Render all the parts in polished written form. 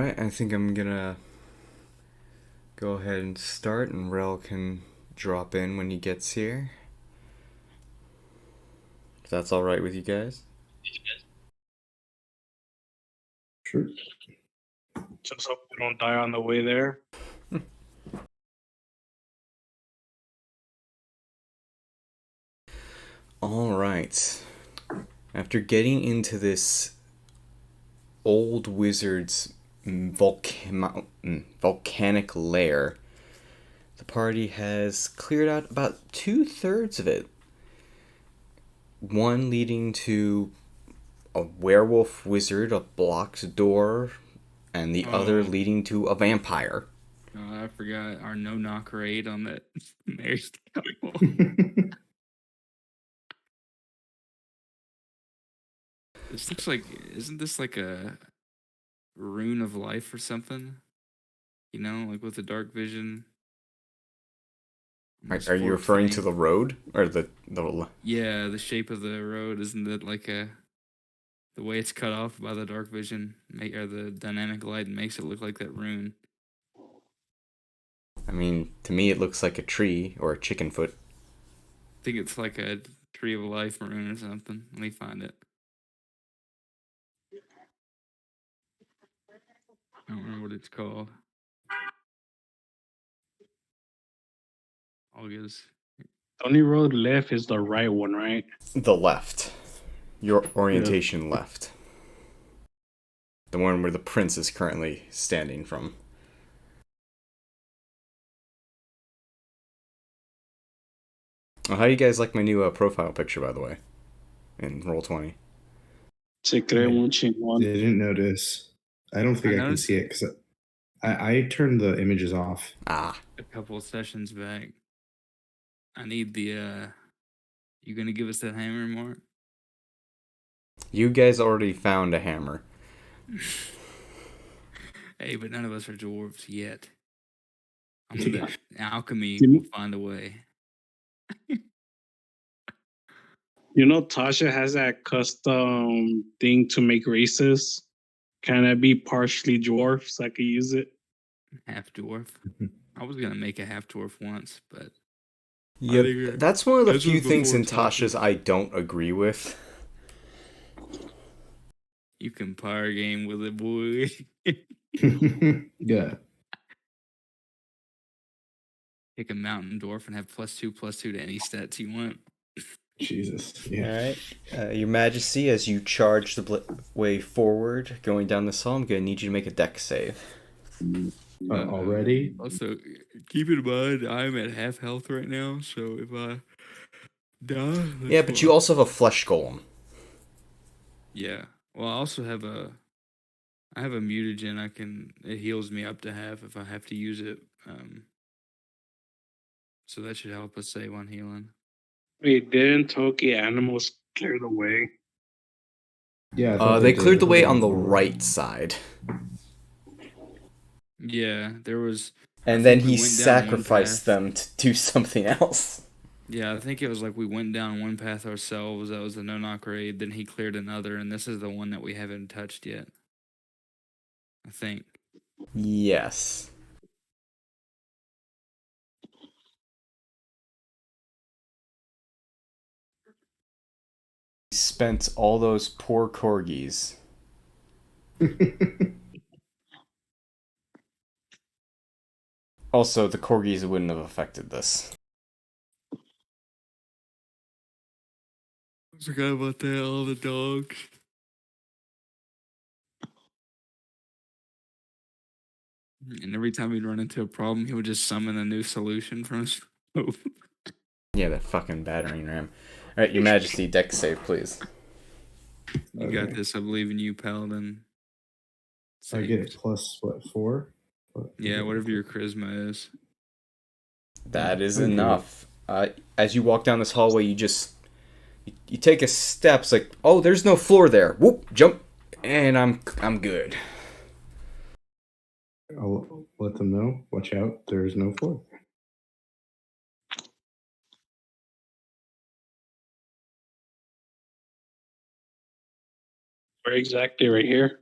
Alright, I think I'm gonna go ahead and start, and Rel can drop in when he gets here. If that's alright with you guys. Sure. Just hope we don't die on the way there. Alright. After getting into this old wizard's volcanic lair, the party has cleared out about 2/3 of it. One leading to a werewolf wizard, a blocked door, and the other leading to a vampire. I forgot our no-knock raid on that married couple. This looks like, isn't this like a rune of life or something? You know, like with the dark vision. Are you referring to the road or the? Yeah, the shape of the road, isn't it like the way it's cut off by the dark vision, or the dynamic light, makes it look like that rune. I mean, to me, it looks like a tree or a chicken foot. I think it's like a tree of life rune or something. Let me find it. I don't remember what it's called. August. The only road left is the right one, right? The left. Your orientation left. The one where the prince is currently standing from. Oh, how do you guys like my new profile picture, by the way? In Roll20. I didn't notice. I don't think I can see it because I turned the images off. A couple of sessions back. I need the you gonna give us that hammer, Mark? You guys already found a hammer. Hey, but none of us are dwarves yet. Alchemy will find a way. You know, Tasha has that custom thing to make races. Can I be partially dwarf so I could use it? Half dwarf. I was gonna make a half dwarf once, but yeah, that's one of the few things in Tasha's I don't agree with. You can power game with it, boy. Yeah. Pick a mountain dwarf and have +2/+2 to any stats you want. Jesus. Yeah. Alright. Your Majesty, as you charge the way forward, going down this hall, I'm going to need you to make a dex save. Already? Also, keep in mind, I'm at half health right now, so if I die... Yeah, but you also have a flesh golem. Yeah. Well, I also have I have a mutagen. It heals me up to half if I have to use it. So that should help us save on healing. Wait, didn't Toki animals clear the way? Yeah, they cleared the way on the right side. Yeah, there was... And then he sacrificed them to do something else. Yeah, I think it was like we went down one path ourselves. That was the no-knock raid. Then he cleared another, and this is the one that we haven't touched yet. I think. Yes. He spent all those poor corgis. Also, the corgis wouldn't have affected this. I forgot about that, all the dogs. And every time he'd run into a problem, he would just summon a new solution from his scope. Yeah, that fucking battering ram. Alright, Your Majesty, dex save, please. You got this, I believe in you, Paladin. I get it plus, what, 4? Yeah, whatever your charisma is. That is enough. As you walk down this hallway, you take a step. It's like, oh, there's no floor there. Whoop, jump, and I'm good. I'll let them know. Watch out, there is no floor. Where exactly? Right here?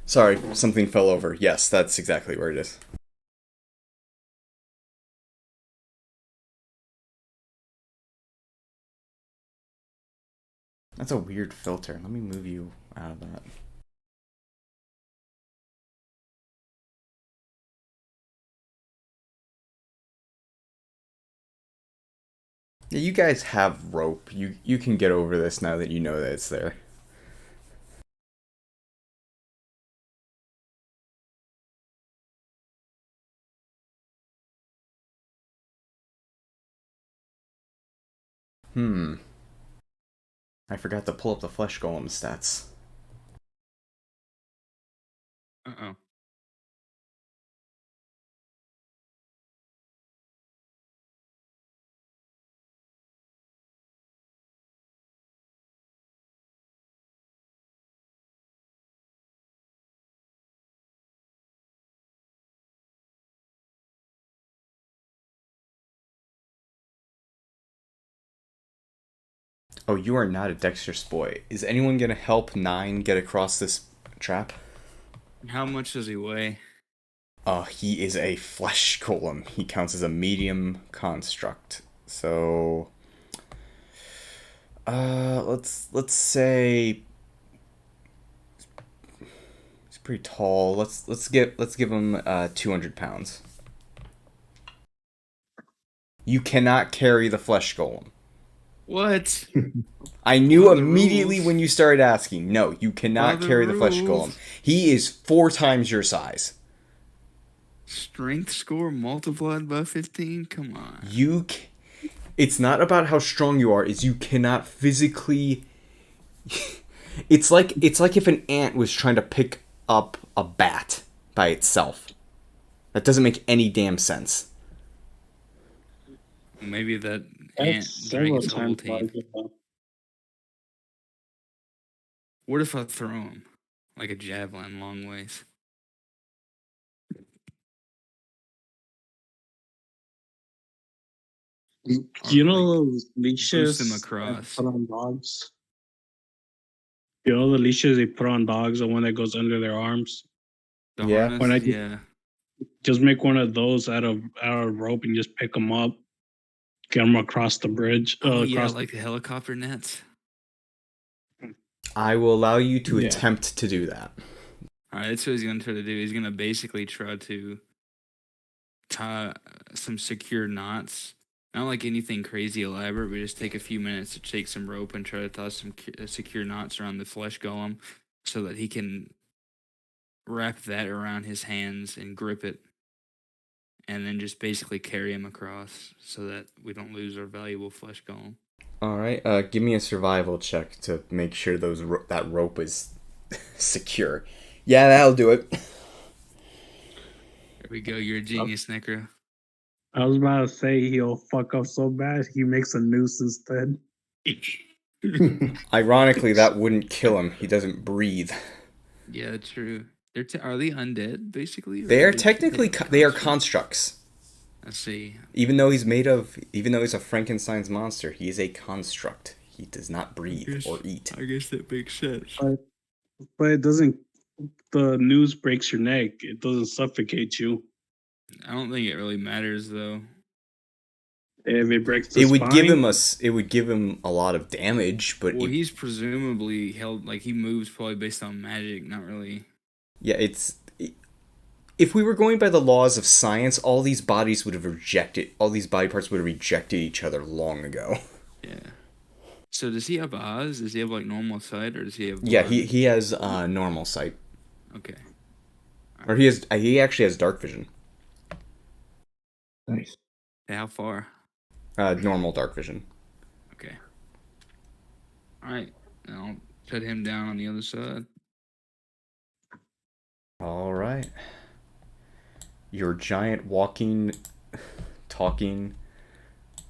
Sorry, something fell over. Yes, that's exactly where it is. That's a weird filter. Let me move you out of that. Yeah, you guys have rope. You can get over this now that you know that it's there. I forgot to pull up the flesh golem stats. Uh-oh. Oh, you are not a dexterous boy. Is anyone gonna help Nine get across this trap? How much does he weigh? He is a flesh golem. He counts as a medium construct. So, let's say he's pretty tall. Let's give him 200 pounds. You cannot carry the flesh golem. What? I knew What are the immediately rules? when you started asking. No, you cannot What are the carry the flesh rules? golem. He is 4 times your size. Strength score multiplied by 15? Come on. It's not about how strong you are, is you cannot physically it's like if an ant was trying to pick up a bat by itself. That doesn't make any damn sense. Maybe that ant That's drank several his whole times team. larger. Though. What if I throw him like a javelin long ways? You Or, know like, those boost him leashes that across? put on dogs? You know the leashes they put on dogs, the one that goes under their arms? The Yeah. When I harness? Yeah. just make one of those out of rope and just pick them up, get them across the bridge. Oh, yeah, Across like the helicopter nets. I will allow you to Yeah. attempt to do that. All right, that's what he's going to try to do. He's going to basically try to tie some secure knots. Not like anything crazy elaborate, but just take a few minutes to take some rope and try to tie some secure knots around the flesh golem so that he can wrap that around his hands and grip it and then just basically carry him across so that we don't lose our valuable flesh golem. All right. Give me a survival check to make sure that rope is secure. Yeah, that'll do it. There we go. You're a genius, Necro. I was about to say he'll fuck up so bad he makes a noose instead. Ironically, that wouldn't kill him. He doesn't breathe. Yeah, true. Are they undead basically? They Or are technically they are constructs. I see. Even though he's a Frankenstein's monster, he is a construct. He does not breathe or eat. I guess that makes sense. But it doesn't. The noose breaks your neck. It doesn't suffocate you. I don't think it really matters though. If it breaks the It would give spine, him it would give him a lot of damage, but Well, he's presumably held like he moves probably based on magic, not really. yeah, if we were going by the laws of science, all these body parts would have rejected each other long ago. Yeah. So does he have eyes? Does he have like normal sight, or does he have? Yeah, blind? he has normal sight, Okay. or he actually has dark vision. Nice. Hey, how far? Normal dark vision. Okay. All right. Now I'll cut him down on the other side. All right. Your giant walking, talking,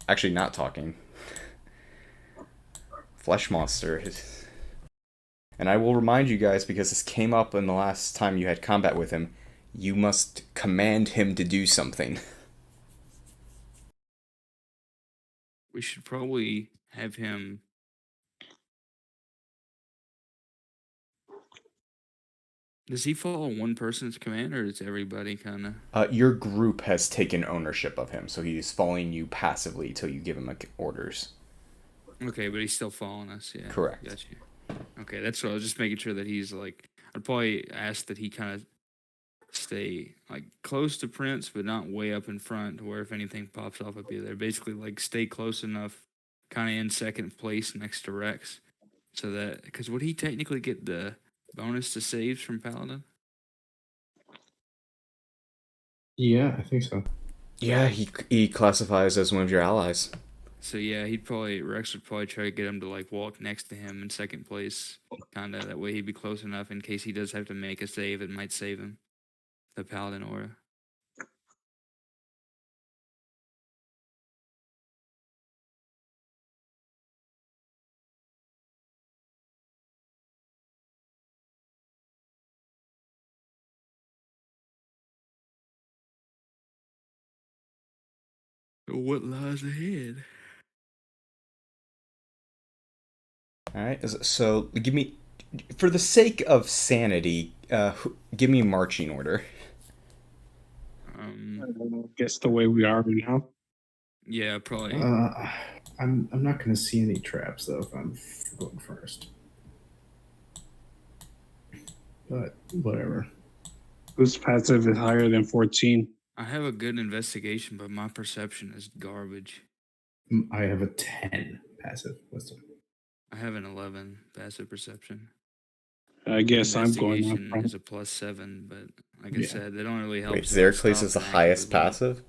actually not talking, flesh monster. And I will remind you guys, because this came up in the last time you had combat with him, you must command him to do something. We should probably have him. Does he follow one person's command, or is everybody kind of? Your group has taken ownership of him, so he's following you passively till you give him orders. Okay, but he's still following us. Yeah, correct. Got you. Okay, that's what I was just making sure that he's like. I'd probably ask that he kind of stay like close to Prince, but not way up in front, to where if anything pops off, I'd be there. Basically, like stay close enough, kind of in second place next to Rex, so that because would he technically get the bonus to saves from Paladin? Yeah, I think so. Yeah, he classifies as one of your allies. So yeah, Rex would probably try to get him to like walk next to him in second place, kind of that way he'd be close enough in case he does have to make a save. It might save him the Paladin aura. What lies ahead? All right. So give me, for the sake of sanity, give me marching order. I guess the way we are right now. Yeah, probably. I'm not gonna see any traps though if I'm going first. But whatever. Whose passive is higher than 14? I have a good investigation, but my perception is garbage. I have a 10 passive wisdom. I have an 11 passive perception. I guess I'm going up Investigation front. is a +7, but like I said, they don't really help. Wait, Xerxes is the highest passive?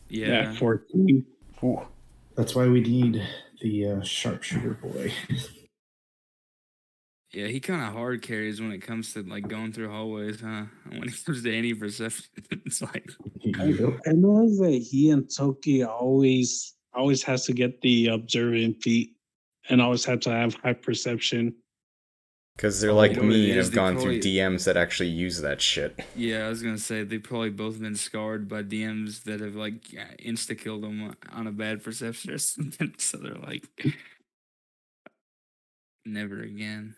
Yeah, 14. Ooh. That's why we need the sharpshooter boy. Yeah, he kind of hard carries when it comes to like going through hallways, huh? When it comes to any perception, it's like I know that he and Toki always has to get the observant feat and always have to have high perception. Because they're like You know what me it and is? have They gone probably- through DMs that actually use that shit. Yeah, I was gonna say they probably both been scarred by DMs that have like insta killed them on a bad perception or something. So they're like, never again.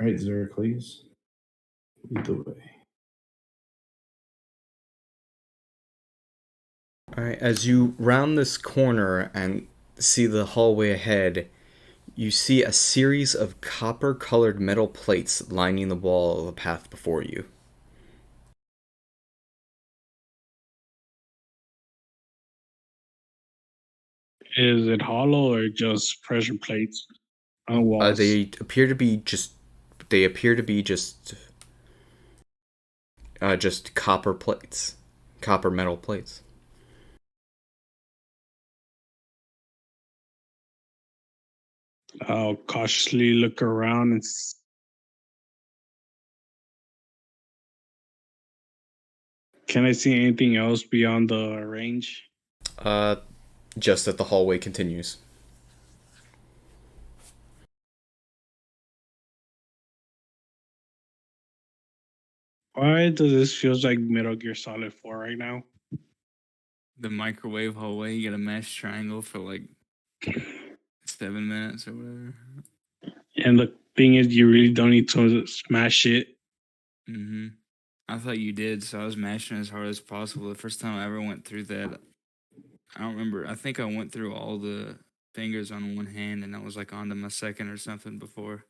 All right, Xerxes, lead the way. All right, as you round this corner and see the hallway ahead, you see a series of copper-colored metal plates lining the wall of the path before you. Is it hollow or just pressure plates on walls? They appear to be just copper plates, copper metal plates. I'll cautiously look around and can I see anything else beyond the range? Just that the hallway continues. Why does this feels like Metal Gear Solid 4 right now? The microwave hallway, you get a mesh triangle for like 7 minutes or whatever. And the thing is, you really don't need to smash it. I thought you did, so I was mashing as hard as possible. The first time I ever went through that, I don't remember. I think I went through all the fingers on one hand, and I was like onto my second or something before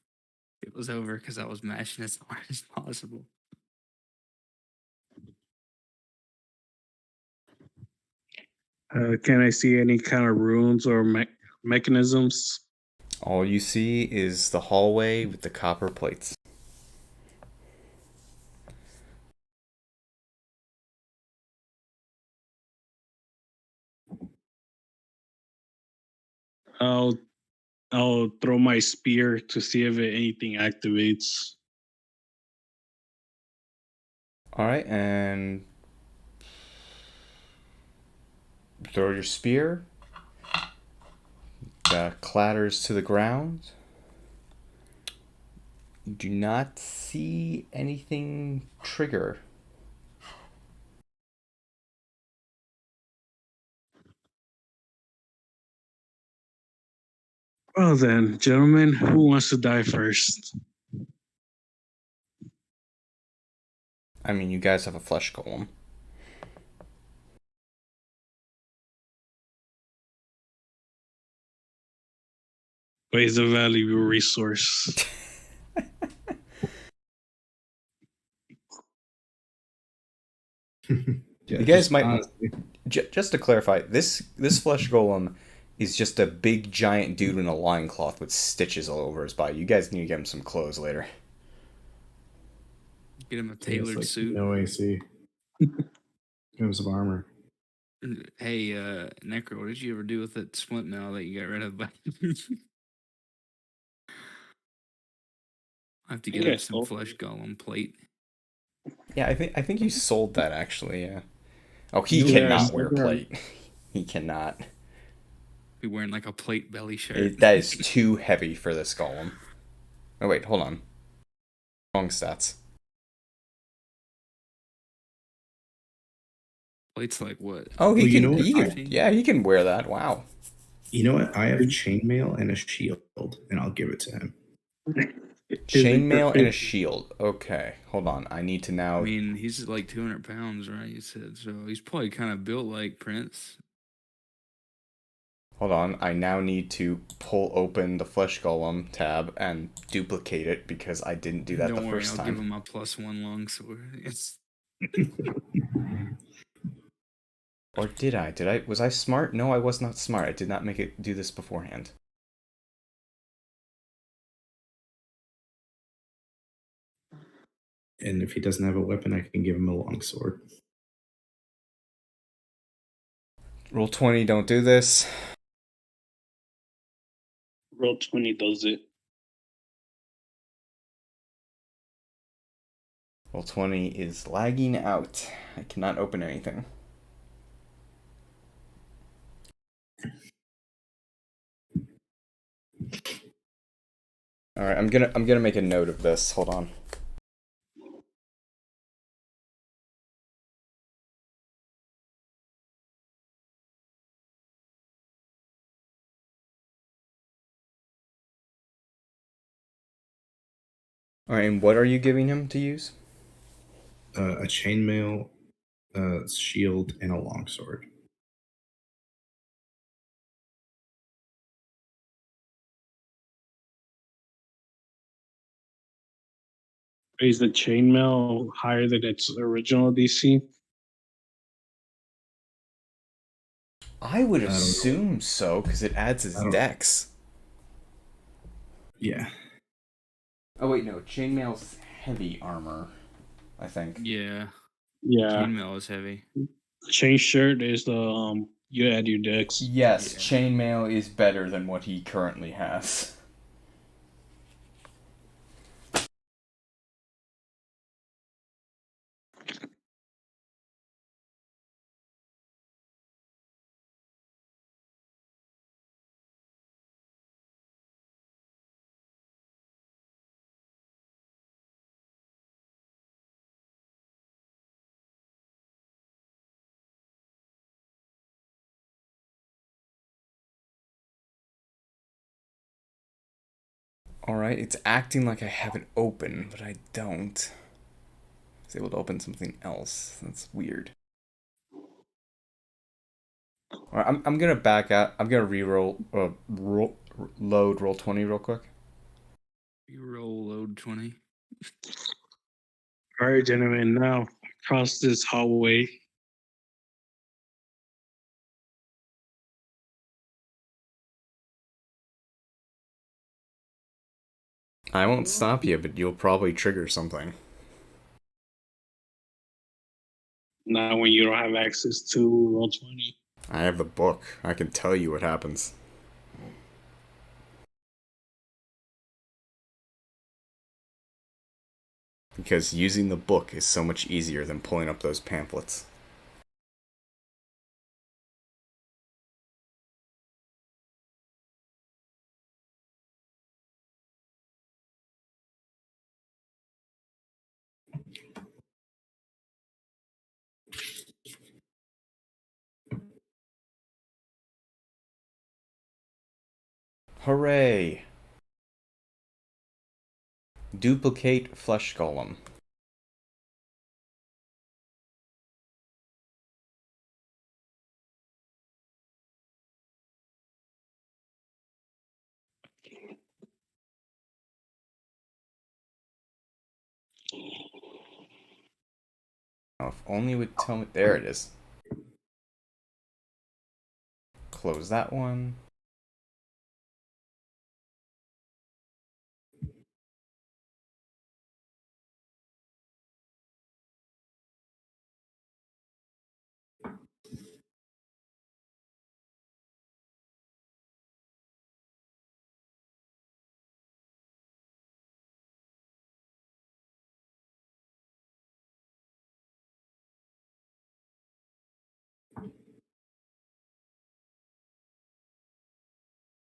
it was over because I was mashing as hard as possible. Can I see any kind of runes or mechanisms? All you see is the hallway with the copper plates. I'll throw my spear to see if anything activates. All right, and throw your spear. Clatters to the ground. You do not see anything trigger. Well then, gentlemen, who wants to die first? I mean, you guys have a flesh golem. Waste a valuable resource. Yeah, you guys might just to clarify, this flesh golem is just a big giant dude in a loincloth with stitches all over his body. You guys need to get him some clothes later. Get him a tailored suit. No AC. Give him some armor. Hey, Necro, what did you ever do with that splint mail that you got rid of? I have to get him some flesh golem plate. Yeah, I think you sold that actually. Yeah. Oh, he cannot wear plate. He cannot. Be wearing like a plate belly shirt. That is too heavy for this golem. Oh wait, hold on. Wrong stats. Plate's like what? Oh, he can wear that. Wow. You know what? I have chainmail and a shield, and I'll give it to him. Chainmail and a shield. Okay, hold on. I need to now. I mean, he's like 200 pounds, right? You said so. He's probably kind of built like Prince. Hold on. I now need to pull open the flesh golem tab and duplicate it because I didn't do that the first time. I'll give him a +1 longsword. Yes. Or did I? Was I smart? No, I was not smart. I did not make it do this beforehand. And if he doesn't have a weapon, I can give him a longsword. Roll 20, don't do this. Roll 20 does it. Roll 20 is lagging out. I cannot open anything. All right, I'm gonna make a note of this. Hold on. All right, and what are you giving him to use? A chainmail, a shield, and a longsword. Is the chainmail higher than its original DC? I would assume so, because it adds his dex. Yeah. Oh wait, no. Chainmail's heavy armor, I think. Yeah. Yeah. Chainmail is heavy. Chain shirt is the you add your dex. Yes, chainmail is better than what he currently has. Alright, it's acting like I have it open, but I don't. I was able to open something else. That's weird. Alright, I'm gonna back out. I'm gonna re-roll, load roll 20 real quick. Reroll load 20. All right, gentlemen, now across this hallway. I won't stop you, but you'll probably trigger something. Now, when you don't have access to roll 20. I have the book. I can tell you what happens. Because using the book is so much easier than pulling up those pamphlets. Hooray! Duplicate flesh golem. Oh, if only it would tell me. There it is. Close that one.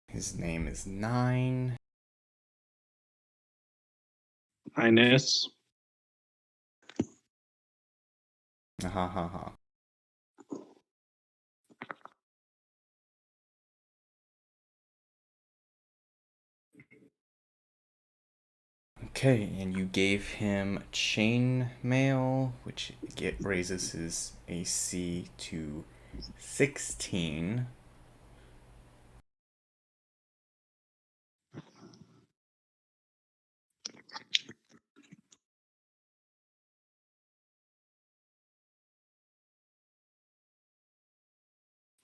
His name is 9. Ines. Ha ha ha. Okay, and you gave him chain mail, which raises his AC to 16.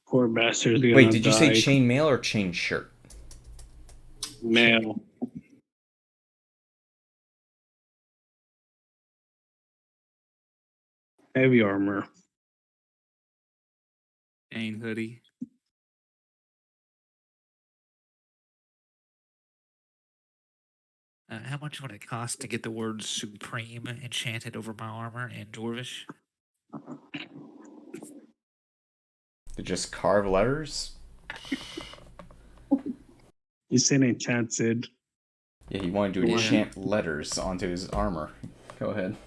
Poor bastard's gonna Wait, did you die. say chain mail or chain shirt? Mail. Heavy armor. Chain hoodie. How much would it cost to get the word supreme enchanted over my armor in Dwarvish? To just carve letters? You said enchanted. Yeah, he wanted to enchant letters onto his armor. Go ahead.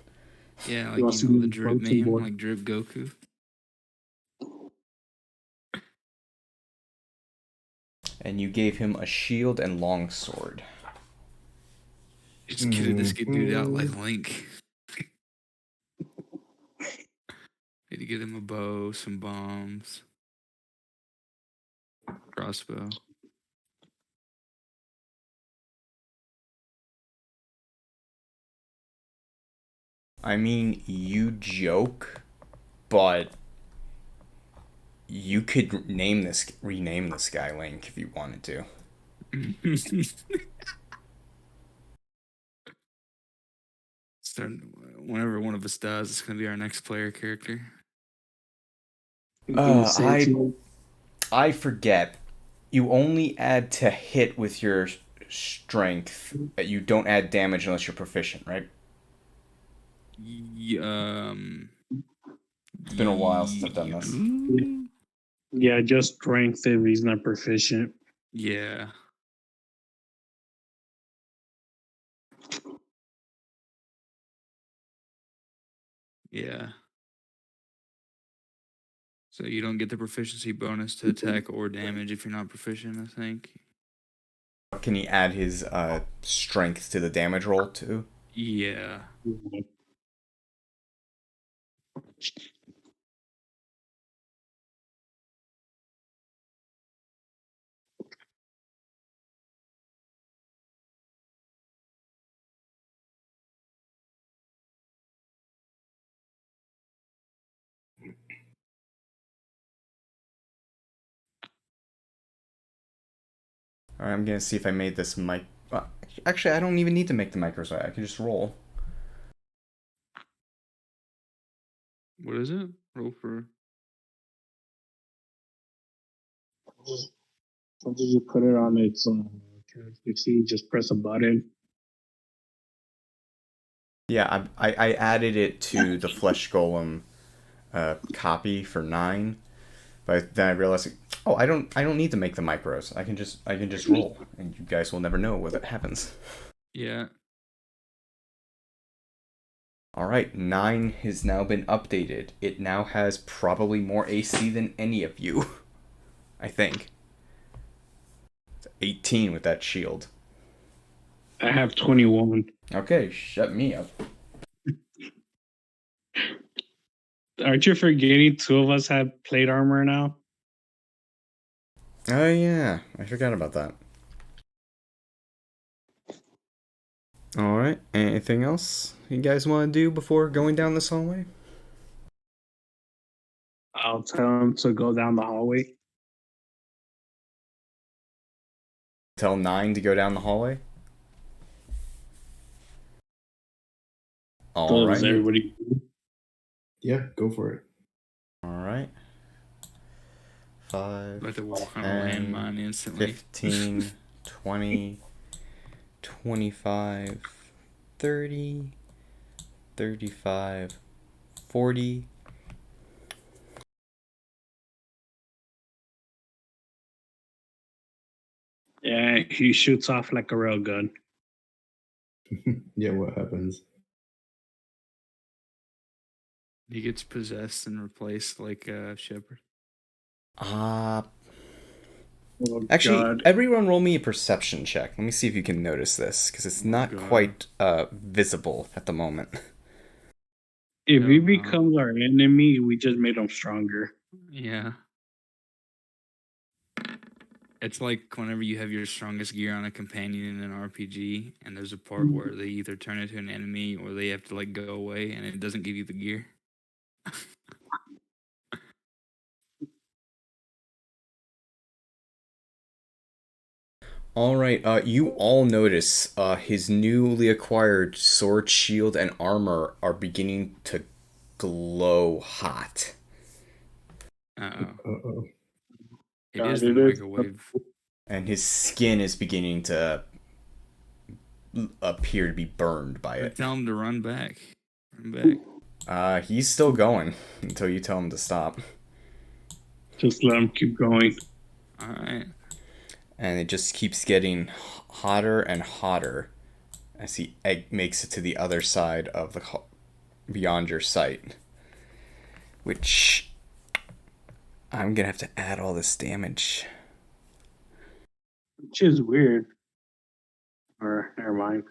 Yeah, like You also the need drip protein meme, board. like drip Goku. And you gave him a shield and longsword. Just kitted this good dude out like Link. Need to get him a bow, some bombs, crossbow. I mean, you joke, but you could rename this guy Link if you wanted to. Whenever one of us dies, it's gonna be our next player character. I forget. You only add to hit with your strength. You don't add damage unless you're proficient, right? It's been a while since I've done this. Yeah, just strength if he's not proficient. Yeah. Yeah. So you don't get the proficiency bonus to attack or damage if you're not proficient, I think. Can he add his strength to the damage roll too? Yeah. Alright, I'm gonna see if I made this mic. Actually, I don't even need to make the micro, so I can just roll. What is it? Roll for. How did you put it on its you see, just press a button. Yeah, I added it to the Flesh Golem copy for 9, but then I realized, oh, I don't need to make the micros. I can just roll, and you guys will never know what happens. Yeah. All right, 9 has now been updated. It now has probably more AC than any of you, I think. 18 with that shield. I have 21. Okay, shut me up. Aren't you forgetting 2 of us have plate armor now? Oh yeah, I forgot about that. Alright, anything else you guys want to do before going down this hallway? I'll tell him to go down the hallway. Tell 9 to go down the hallway? So does Alright. everybody? Yeah, go for it. Alright. 5, About to walk on a 10, landmine instantly. 15, 20, 25, 30, 35, 40. Yeah, he shoots off like a railgun. Yeah, what happens? He gets possessed and replaced like Shepard. Oh, Actually, God. everyone roll me a perception check. Let me see if you can notice this, because it's not God. quite visible at the moment. If Oh, he no. becomes our enemy, we just made him stronger. Yeah. It's like whenever you have your strongest gear on a companion in an RPG, and there's a part where they either turn into an enemy or they have to like go away, and it doesn't give you the gear. Alright, you all notice his newly acquired sword, shield, and armor are beginning to glow hot. Uh-oh. Uh-oh. It God, is the it is. microwave. And his skin is beginning to appear to be burned by it. Tell him to run back. Run back. He's still going until you tell him to stop. Just let him keep going. Alright. And it just keeps getting hotter and hotter as he makes it to the other side of the beyond your sight. Which I'm gonna have to add all this damage. Which is weird. Or, never mind.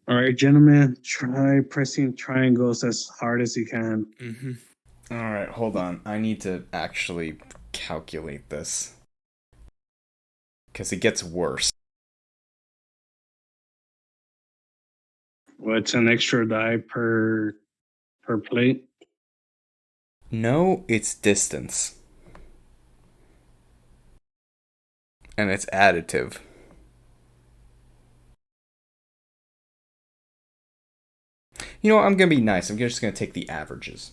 All right, gentlemen, try pressing triangles as hard as you can. Mm-hmm. Alright, hold on. I need to actually calculate this. Because it gets worse. What's an extra die per plate? No, it's distance. And it's additive. You know what? I'm going to be nice. I'm just going to take the averages.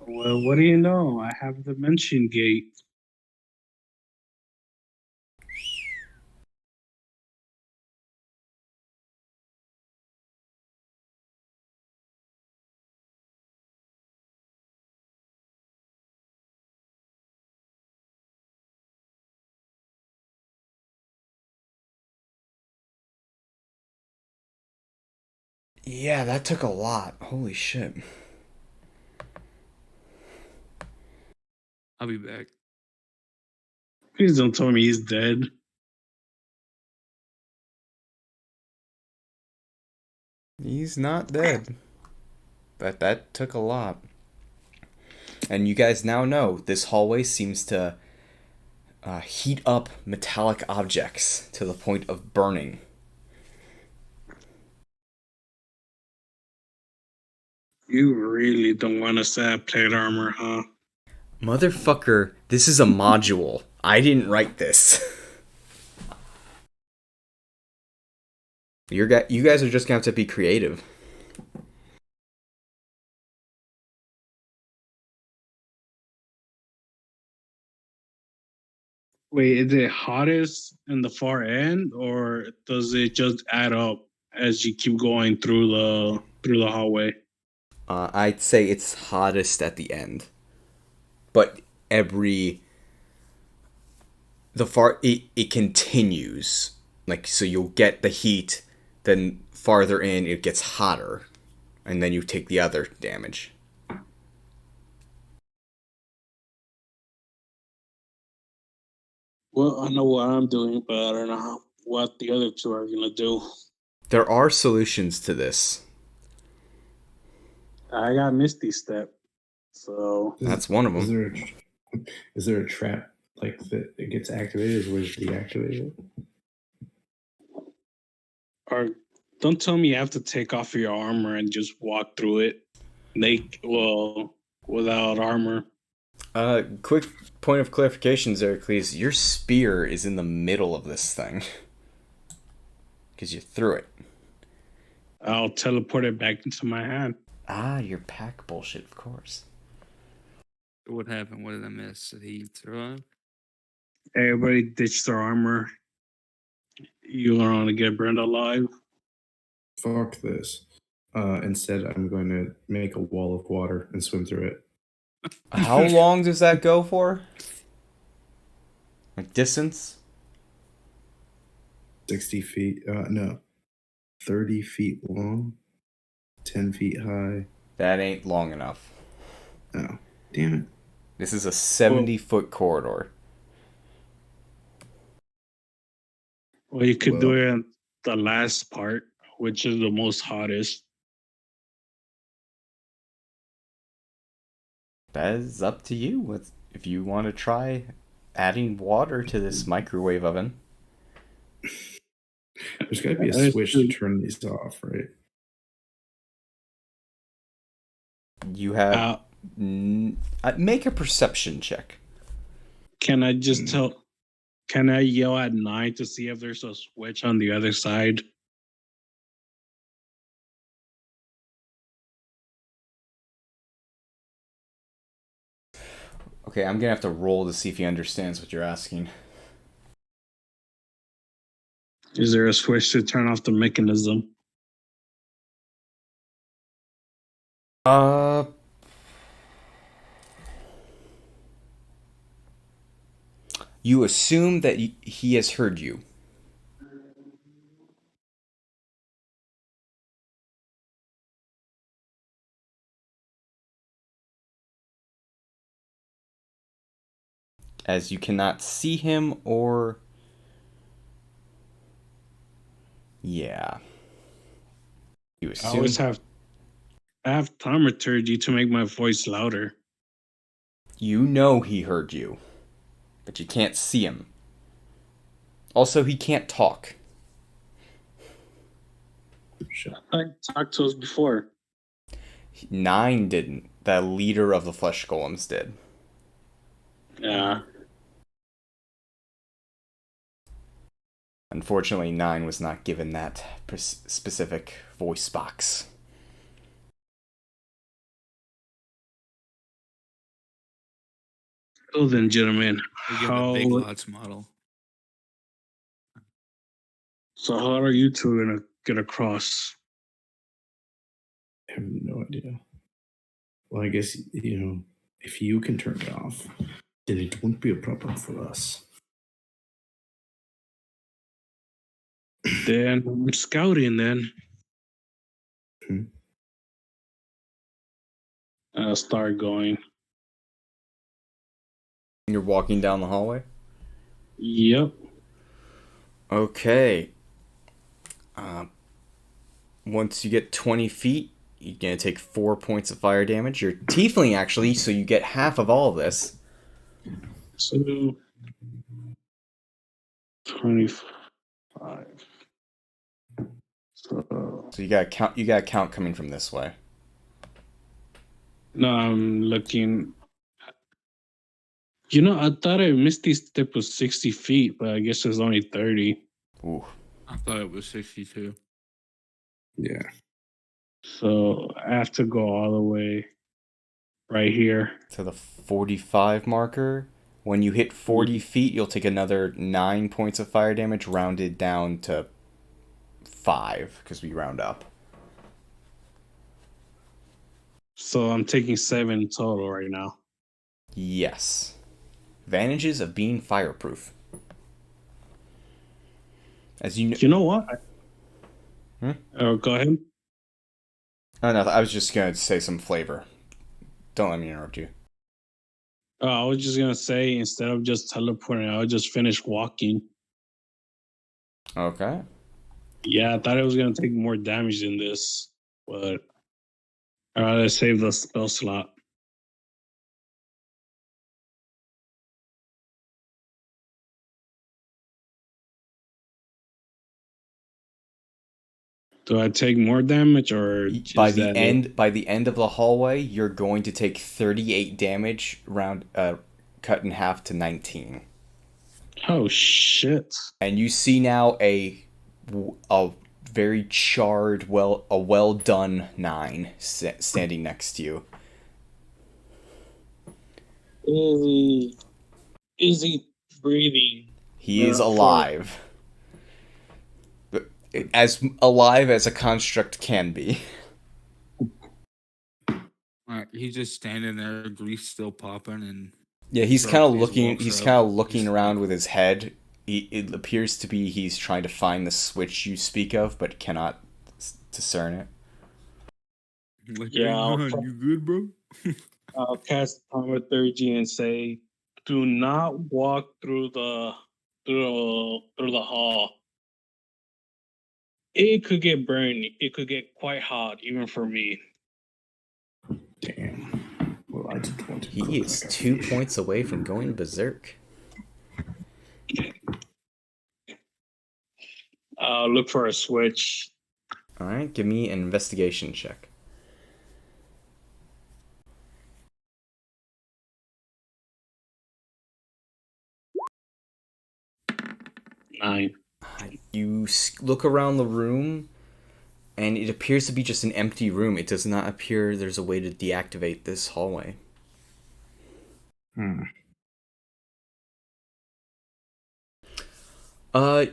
Well, what do you know? I have the mention gate. Yeah, that took a lot. Holy shit. I'll be back. Please don't tell me he's dead. He's not dead. But that took a lot. And you guys now know this hallway seems to heat up metallic objects to the point of burning. You really don't want us to have plate armor, huh? Motherfucker, this is a module. I didn't write this. You guys are just gonna have to be creative. Wait, is it hottest in the far end, or does it just add up as you keep going through the hallway? I'd say it's hottest at the end, but it continues. Like, so you'll get the heat, then farther in it gets hotter, and then you take the other damage. Well, I know what I'm doing, but I don't know what the other two are gonna do. There are solutions to this. I got Misty Step, so That's one of them. Is there a trap like that it gets activated or is deactivated? or don't tell me you have to take off your armor and just walk through it. Without armor. Quick point of clarification, Zeracles. Your spear is in the middle of this thing. Because you threw it. I'll teleport it back into my hand. Ah, your pack bullshit, of course. What happened? What did I miss? Did he survive? Everybody ditched their armor. You want to get burned alive? Fuck this. Instead, I'm going to make a wall of water and swim through it. How long does that go for? Like distance? 60 feet. No. 30 feet long. 10 feet high. That ain't long enough. Oh, damn it. This is a 70-foot corridor. Well, you could do it on the last part, which is the most hottest. That is up to you. If you want to try adding water to this microwave oven. There's got to be a switch to turn these off, right? You have... make a perception check. Can I just tell... Can I yell at 9 to see if there's a switch on the other side? Okay, I'm gonna have to roll to see if he understands what you're asking. Is there a switch to turn off the mechanism? You assume that he has heard you. As you cannot see him or... Yeah. You assume... I have thaumaturgy to make my voice louder. You know he heard you, but you can't see him. Also, he can't talk. I talked to us before. 9 didn't. The leader of the flesh golems did. Yeah. Unfortunately, 9 was not given that specific voice box. So then, gentlemen, We get the Big Lots model. So how are you two gonna get across? I have no idea. Well, I guess, if you can turn it off, then it won't be a problem for us. Then I'm scouting then. I'll start going. You're walking down the hallway? Yep. Okay. Once you get 20 feet, you're going to take 4 points of fire damage. You're tiefling, actually, so you get half of all of this. So 25. So you got to count coming from this way. no, I'm looking. I thought I missed this step was 60 feet, but I guess it's only 30. Ooh. I thought it was 62. Yeah. So I have to go all the way right here. To the 45 marker. When you hit 40 feet, you'll take another 9 points of fire damage, rounded down to 5 because we round up. So I'm taking 7 total right now. Yes. Advantages of being fireproof. As you know. You know what? Hmm? Oh, go ahead. Oh, no, I was just going to say some flavor. Don't let me interrupt you. I was just gonna say, instead of just teleporting, I would just finish walking. Okay. Yeah, I thought it was gonna take more damage than this, but I'd rather save the spell slot. Do I take more damage, or By is the that end, it? by the end of the hallway, you're going to take 38 damage, cut in half to 19. Oh shit! And you see now a very charred, a well done 9 standing next to you. Is he breathing? He is alive. As alive as a construct can be. Alright, he's just standing there, grease still popping, and Yeah, he's kind of looking. walks He's up. kind of looking He's around like- with his head. It appears to be he's trying to find the switch you speak of, but cannot discern it. Like, Yeah, hey, man, you good, bro? I'll cast thaumaturgy and say, "Do not walk through the hall. It could get burned. It could get quite hot, even for me." Damn. Well, I just want to. He is 2 points away from going berserk. I'll look for a switch. All right, give me an investigation check. Nine. You look around the room, and it appears to be just an empty room. It does not appear there's a way to deactivate this hallway.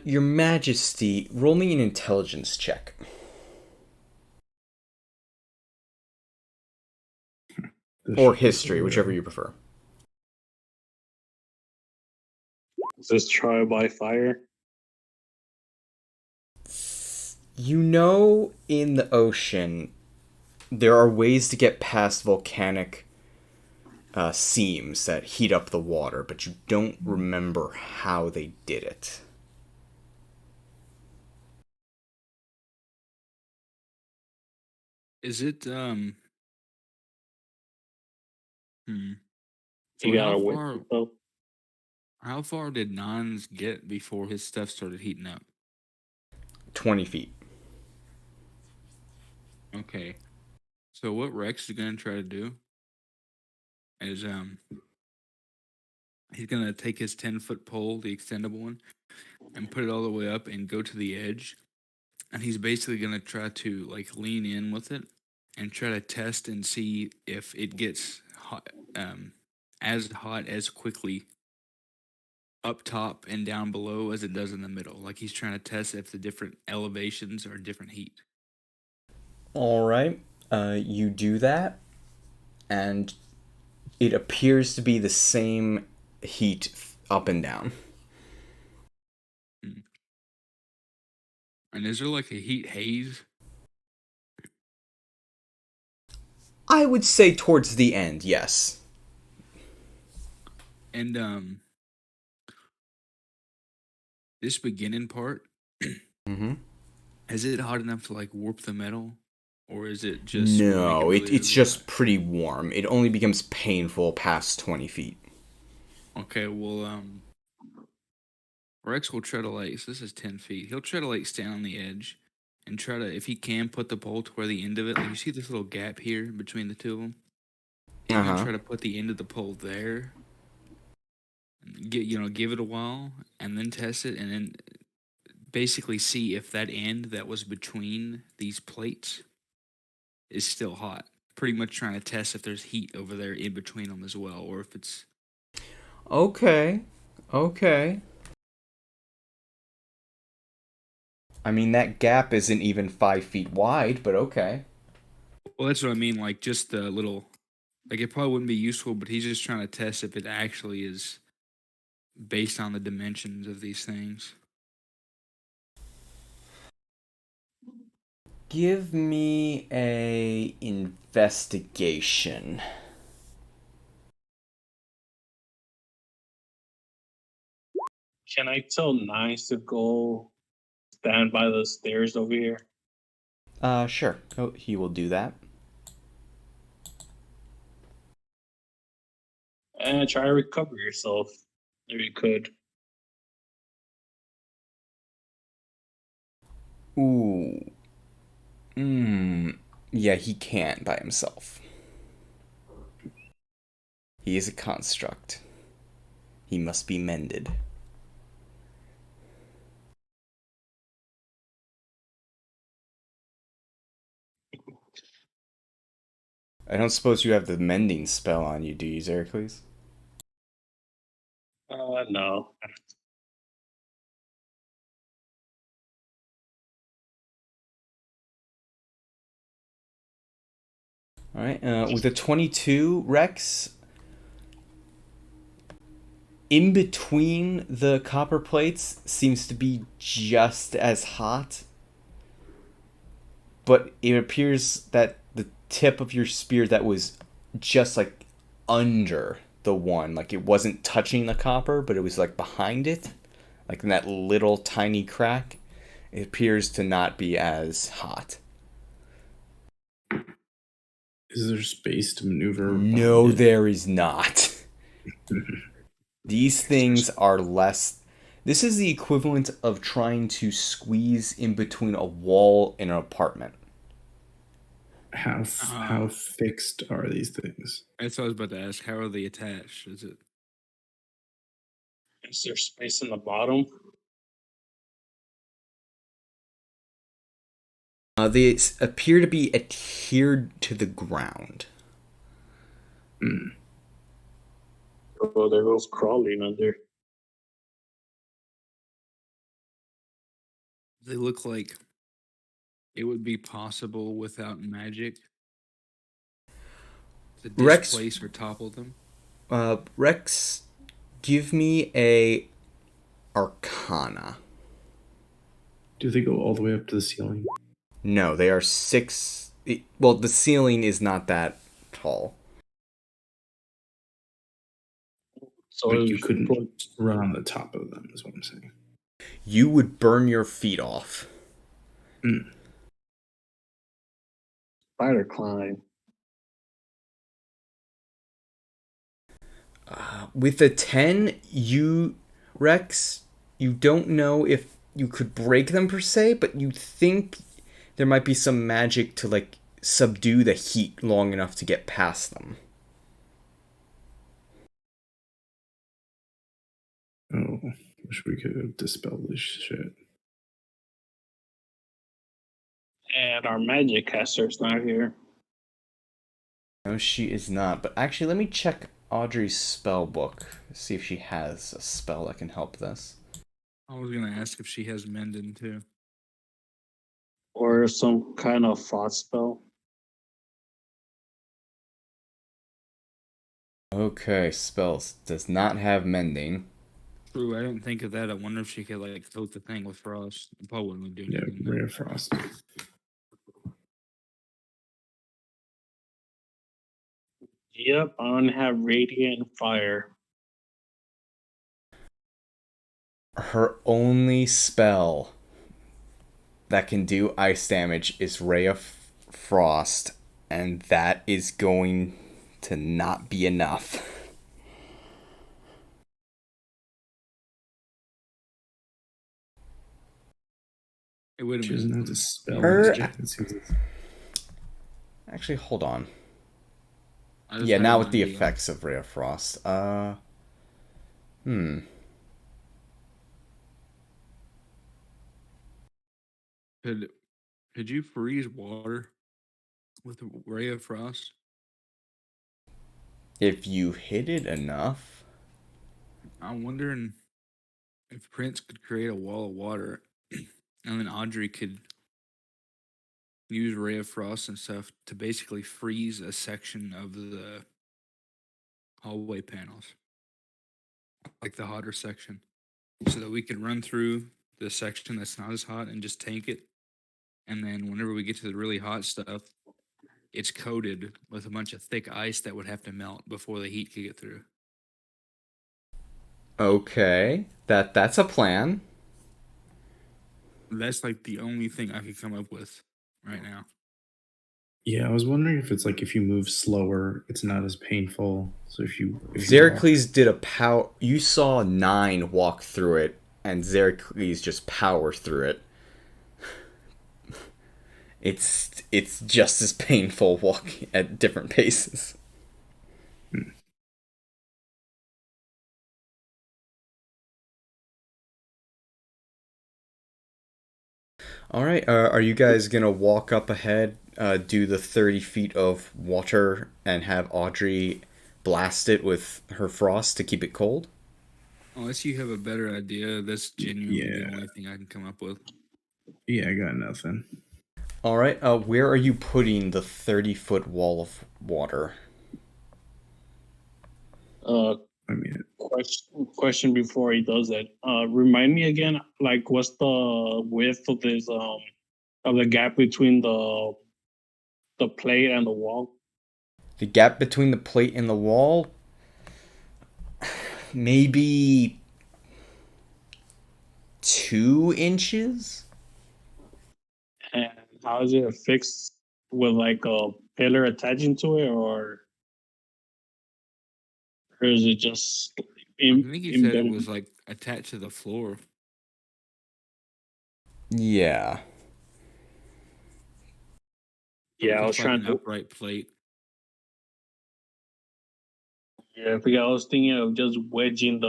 Your Majesty, roll me an intelligence check. Or history, whichever you prefer. Is this trial by fire? You know, in the ocean, there are ways to get past volcanic seams that heat up the water, but you don't remember how they did it. Is it You So gotta wait. how far did Nons get before his stuff started heating up? 20 feet. Okay. So what Rex is gonna try to do is he's gonna take his 10-foot pole, the extendable one, and put it all the way up and go to the edge. And he's basically gonna try to like lean in with it and try to test and see if it gets hot as quickly up top and down below as it does in the middle. Like he's trying to test if the different elevations are different heat. All right. You do that, and it appears to be the same heat up and down. And is there like a heat haze? I would say towards the end, yes. And this beginning part, Mm-hmm. is it hot enough to like warp the metal? Or is it just No, make it really it's just hot? pretty warm. It only becomes painful past 20 feet. Okay, well Rex will try to like, so this is 10 feet. He'll try to like stand on the edge and try to, if he can, put the pole to where the end of it, like you see this little gap here between the two of them? He's gonna try to put the end of the pole there, give it a while, and then test it, and then basically see if that end that was between these plates is still hot. Pretty much trying to test if there's heat over there in between them as well, or if it's Okay. I mean, that gap isn't even 5 feet wide, but okay. Well, that's what I mean. Like, just the little. Like, it probably wouldn't be useful, but he's just trying to test if it actually is based on the dimensions of these things. Give me a investigation. Can I tell Nice to go stand by the stairs over here? Sure. Oh, he will do that. And try to recover yourself if you could. Ooh. Yeah, he can't by himself. He is a construct. He must be mended. I don't suppose you have the mending spell on you, do you, Xerxes? No. Alright, with a 22, Rex, in between the copper plates seems to be just as hot. But it appears that the tip of your spear that was just like under the one, like it wasn't touching the copper, but it was like behind it, like in that little tiny crack, it appears to not be as hot. Is there space to maneuver? No, behind it? there is not. These things are less. This is the equivalent of trying to squeeze in between a wall in an apartment. How fixed are these things? That's what I was about to ask. How are they attached? Is it? Is there space in the bottom? They appear to be adhered to the ground. Oh, there goes crawling under. They look like it would be possible without magic to Rex- displace or topple them. Rex, give me a Arcana. Do they go all the way up to the ceiling? No, they are 6. Well, the ceiling is not that tall. So Like you if couldn't put- run on the top of them, is what I'm saying. You would burn your feet off. spider climb. With a 10, Rex, you don't know if you could break them per se, but you think there might be some magic to like subdue the heat long enough to get past them. Oh, wish we could have dispelled this shit. And our magic caster's not here. No, she is not. But actually, let me check Audrey's spell book. See if she has a spell that can help this. I was gonna ask if she has mending too. Or some kind of frost spell. Okay, spells. Does not have mending. True, I didn't think of that. I wonder if she could like coat the thing with frost. It probably wouldn't do Yeah, anything. ray of frost. Yep, I only have radiant fire. Her only spell that can do ice damage is Ray of Frost, and that is going to not be enough. It would have She doesn't been. have to spell Her- magic. It seems Actually, hold on. I just Yeah, had now an with the idea. effects of Ray of Frost. Could you freeze water with a ray of frost? If you hit it enough. I'm wondering if Prince could create a wall of water And then Audrey could use Ray of Frost and stuff to basically freeze a section of the hallway panels, like the hotter section, so that we could run through the section that's not as hot and just tank it. And then whenever we get to the really hot stuff, it's coated with a bunch of thick ice that would have to melt before the heat could get through. Okay, that's a plan. That's like the only thing I could come up with right now. Yeah, I was wondering if it's like if you move slower, it's not as painful. So if you Xerxes did a power. You saw 9 walk through it, and Xerxes just power through it. It's just as painful walking at different paces. All right, are you guys gonna walk up ahead, do the 30 feet of water, and have Audrey blast it with her frost to keep it cold? Unless you have a better idea, that's genuinely the Yeah. only thing I can come up with. Yeah, I got nothing. All right, where are you putting the 30-foot wall of water? I mean, Question before he does that. Remind me again, like, what's the width of this of the gap between the plate and the wall? The gap between the plate and the wall? Maybe 2 inches? And how is it fixed with like a pillar attaching to it, or is it just I think you said it was like attached to the floor. Yeah. Yeah, I was It's like trying an to. upright plate. Yeah, because I was thinking of just wedging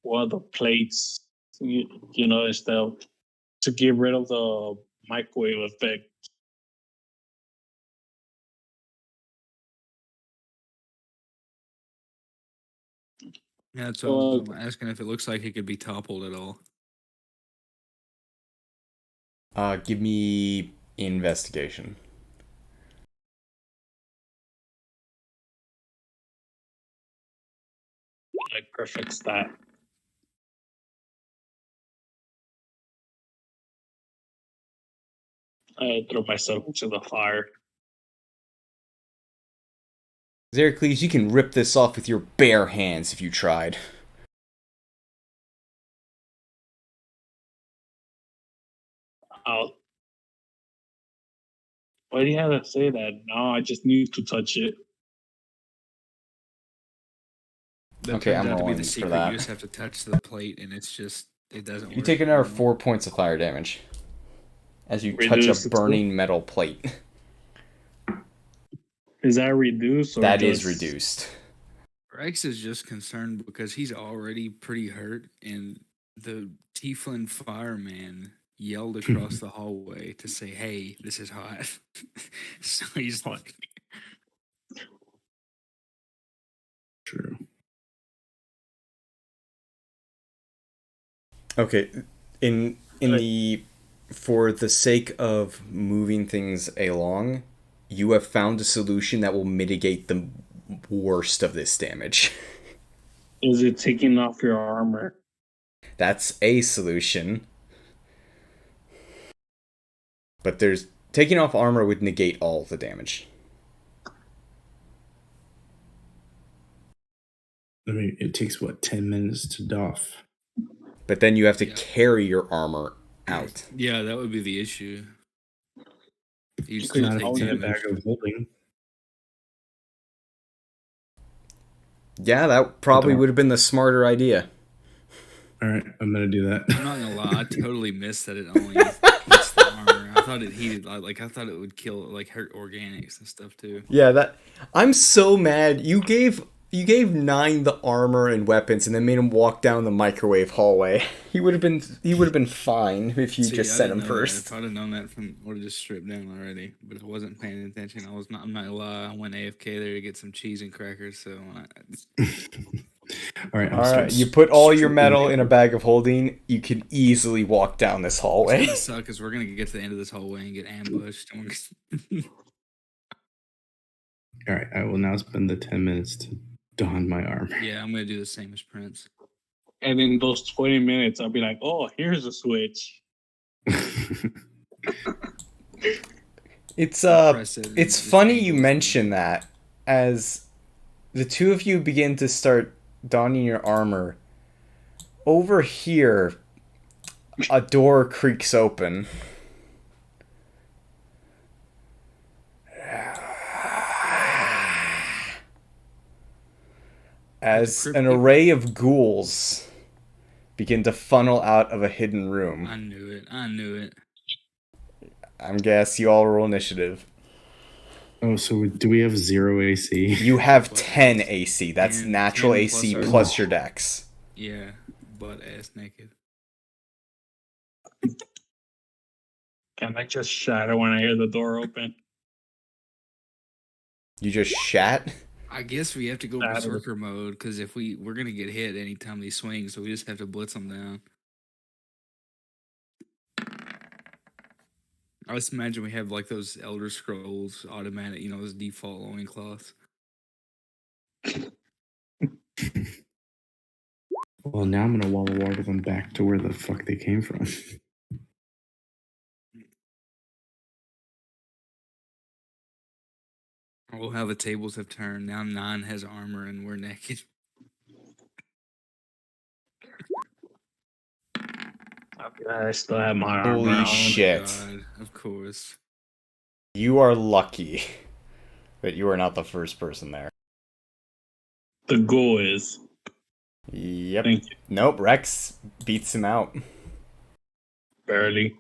one of the plates, you know, instead of to get rid of the microwave effect. Yeah, that's what I'm asking if it looks like it could be toppled at all. Give me investigation. Like perfect stat. I throw myself into the fire. Xerxes, you can rip this off with your bare hands if you tried. Oh, why do you have to say that? No, I just need to touch it. That Okay, turns I'm out to be rolling the for secret. that. You just have to touch the plate, and it doesn't work. You take another 4 points of fire damage as you touch Reduce a it to- burning metal plate. Is that reduced or That is just reduced. Rex is just concerned because he's already pretty hurt, and the Tieflin fireman yelled across the hallway to say, "Hey, this is hot." So he's like, true. Okay, in the for the sake of moving things along, you have found a solution that will mitigate the worst of this damage. Is it taking off your armor? That's a solution. But there's taking off armor would negate all the damage. I mean, it takes what 10 minutes to doff. But then you have to Yeah. carry your armor out. "Yeah, that would be the issue." You Could still you Not if take it's in a damage. bag of holding. Yeah, that probably would have been the smarter idea. All right, I'm gonna do that. I'm not gonna lie, I totally missed that it only hits the armor. I thought it heated, like I thought it would kill, like hurt organics and stuff too. Yeah, that I'm so mad. You gave 9 the armor and weapons, and then made him walk down the microwave hallway. He would have been fine if you See, just I set didn't him know that. first. If I'd have known that would have just stripped down already. But I wasn't paying attention. I'm not gonna lie. I went AFK there to get some cheese and crackers. So All right, All right, you put all your metal in a bag of holding. You can easily walk down this It's hallway. gonna suck because we're gonna get to the end of this hallway and get ambushed. And All right, I will now spend the 10 minutes to don my armor. yeah, I'm gonna do the same as Prince. And in those 20 minutes, I'll be like, oh, here's a switch. It's Press it and it's just funny you angles. mention that as the two of you begin to start donning your armor. Over here, a door creaks open. As an array of ghouls begin to funnel out of a hidden room. I knew it. I knew it. I'm guess you all roll initiative. Oh, so do we have 0 AC? You have 10 AC. That's 10 natural 10 AC plus our- plus your dex. Yeah, butt ass naked. Can I just shatter when I hear the door open? You just shat? I guess we have to go Shatter. berserker mode because if we're gonna get hit anytime they swing, so we just have to blitz them down. I just imagine we have like those Elder Scrolls automatic, those default loincloths. Well, now I'm gonna wall water them back to where the fuck they came from. Oh, how the tables have turned. Now 9 has armor and we're naked. I still have my armor Holy on. shit. God, of course. You are lucky that you are not the first person there. The ghoul is. Yep. Thank you. Nope, Rex beats him out. Barely.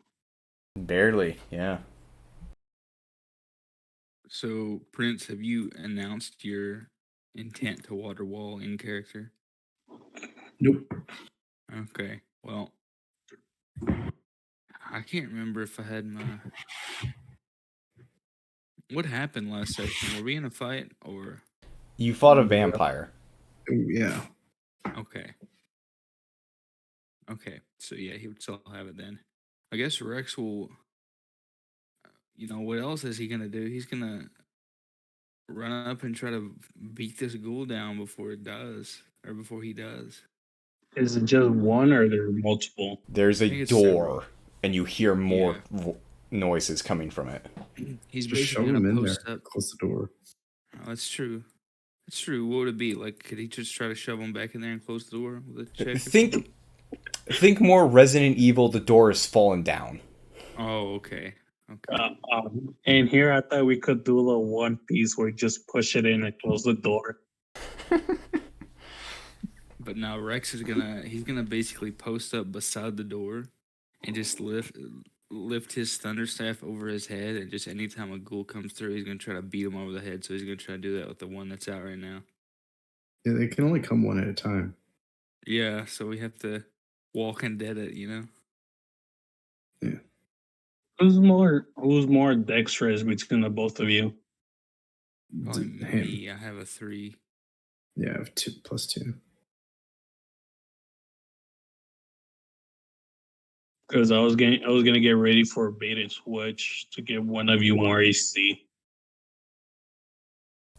Barely, yeah. So, Prince, have you announced your intent to water wall in character? Nope. Okay, well, I can't remember if I had my. What happened last session? Were we in a fight or? You fought a vampire. Yeah. Okay. Okay, so yeah, he would still have it then. I guess Rex will. What else is he gonna do? He's gonna run up and try to beat this ghoul down before he does. Is it just one or there are multiple? There's I a think it's door, several. and you hear more noises coming from it. He's Just shove basically him gonna in there. post up. Close the door. Oh, that's true. That's true. What would it be like? Could he just try to shove him back in there and close the door with a check? Think more Resident Evil. The door is falling down. Oh, okay. Okay. And here I thought we could do a one piece where you just push it in and close the door. But now Rex is he's gonna basically post up beside the door and just lift his thunder staff over his head, and just anytime a ghoul comes through, he's gonna try to beat him over the head. So he's gonna try to do that with the one that's out right now. Yeah, they can only come one at a time. Yeah, so we have to walk and dead it, Yeah. Who's more dexterous between the both of you? Probably Him. me. I have a 3. Yeah, I have 2 plus 2. Because I was gonna get ready for a bait and switch to give one of you more AC.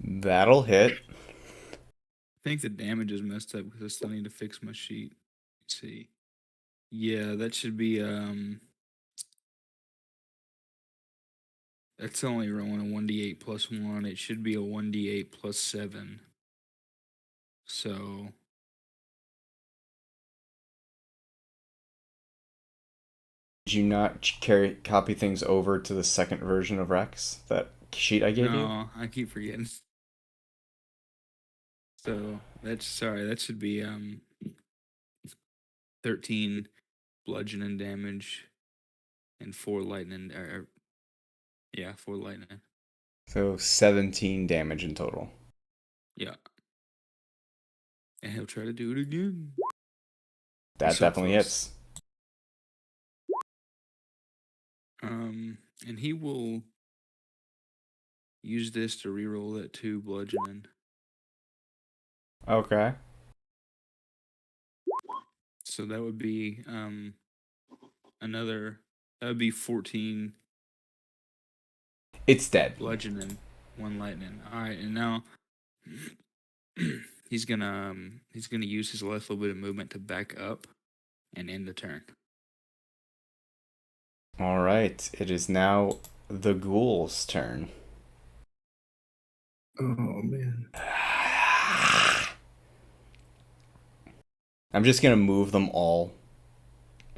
That'll hit. I think the damage is messed up because I still need to fix my sheet. Let's see. Yeah, that should be that's only rolling a 1d8 plus 1. It should be a 1d8 plus 7. So Did you not copy things over to the second version of Rex? That sheet I gave you? no, I keep forgetting. So that should be 13 bludgeoning damage and 4 lightning. 4 lightning. So 17 damage in total. Yeah. And he'll try to do it again. That So definitely close. hits. And he will use this to reroll that 2 bludgeoning. Okay. So that would be another. That would be 14 It's dead. bludgeoning, 1 lightning. All right, and now he's gonna use his last little bit of movement to back up and end the turn. All right. It is now the ghoul's turn. Oh man. I'm just gonna move them all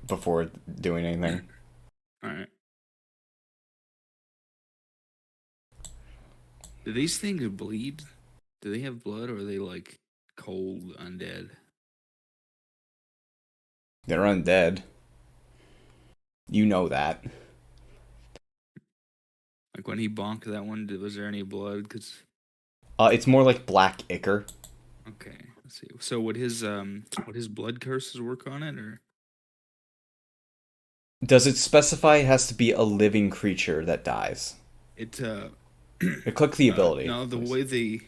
before doing anything. All right. Do these things bleed? Do they have blood, or are they like cold undead? They're undead. You know that. Like when he bonked that one, was there any blood? Cause It's more like black ichor. okay, let's see. So would his blood curses work on it, or Does it specify it has to be a living creature that dies? it? Click the ability. No, please.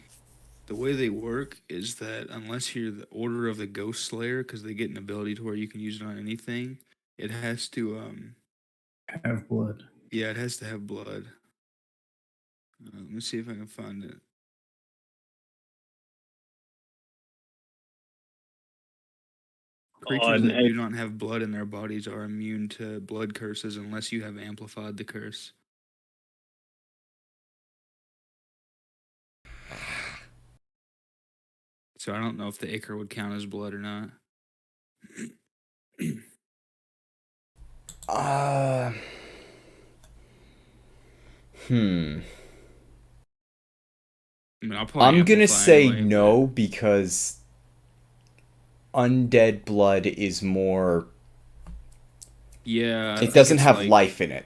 the way they work is that unless you're the Order of the Ghost Slayer, because they get an ability to where you can use it on anything, it has to Have blood. yeah, it has to have blood. Let me see if I can find it. Creatures and that do not have blood in their bodies are immune to blood curses unless you have amplified the curse. So I don't know if the ichor would count as blood or not. Hmm. I mean, I'll probably I'm gonna amplify say anyway, no because undead blood is more. Yeah, I It think doesn't it's have like- life in it.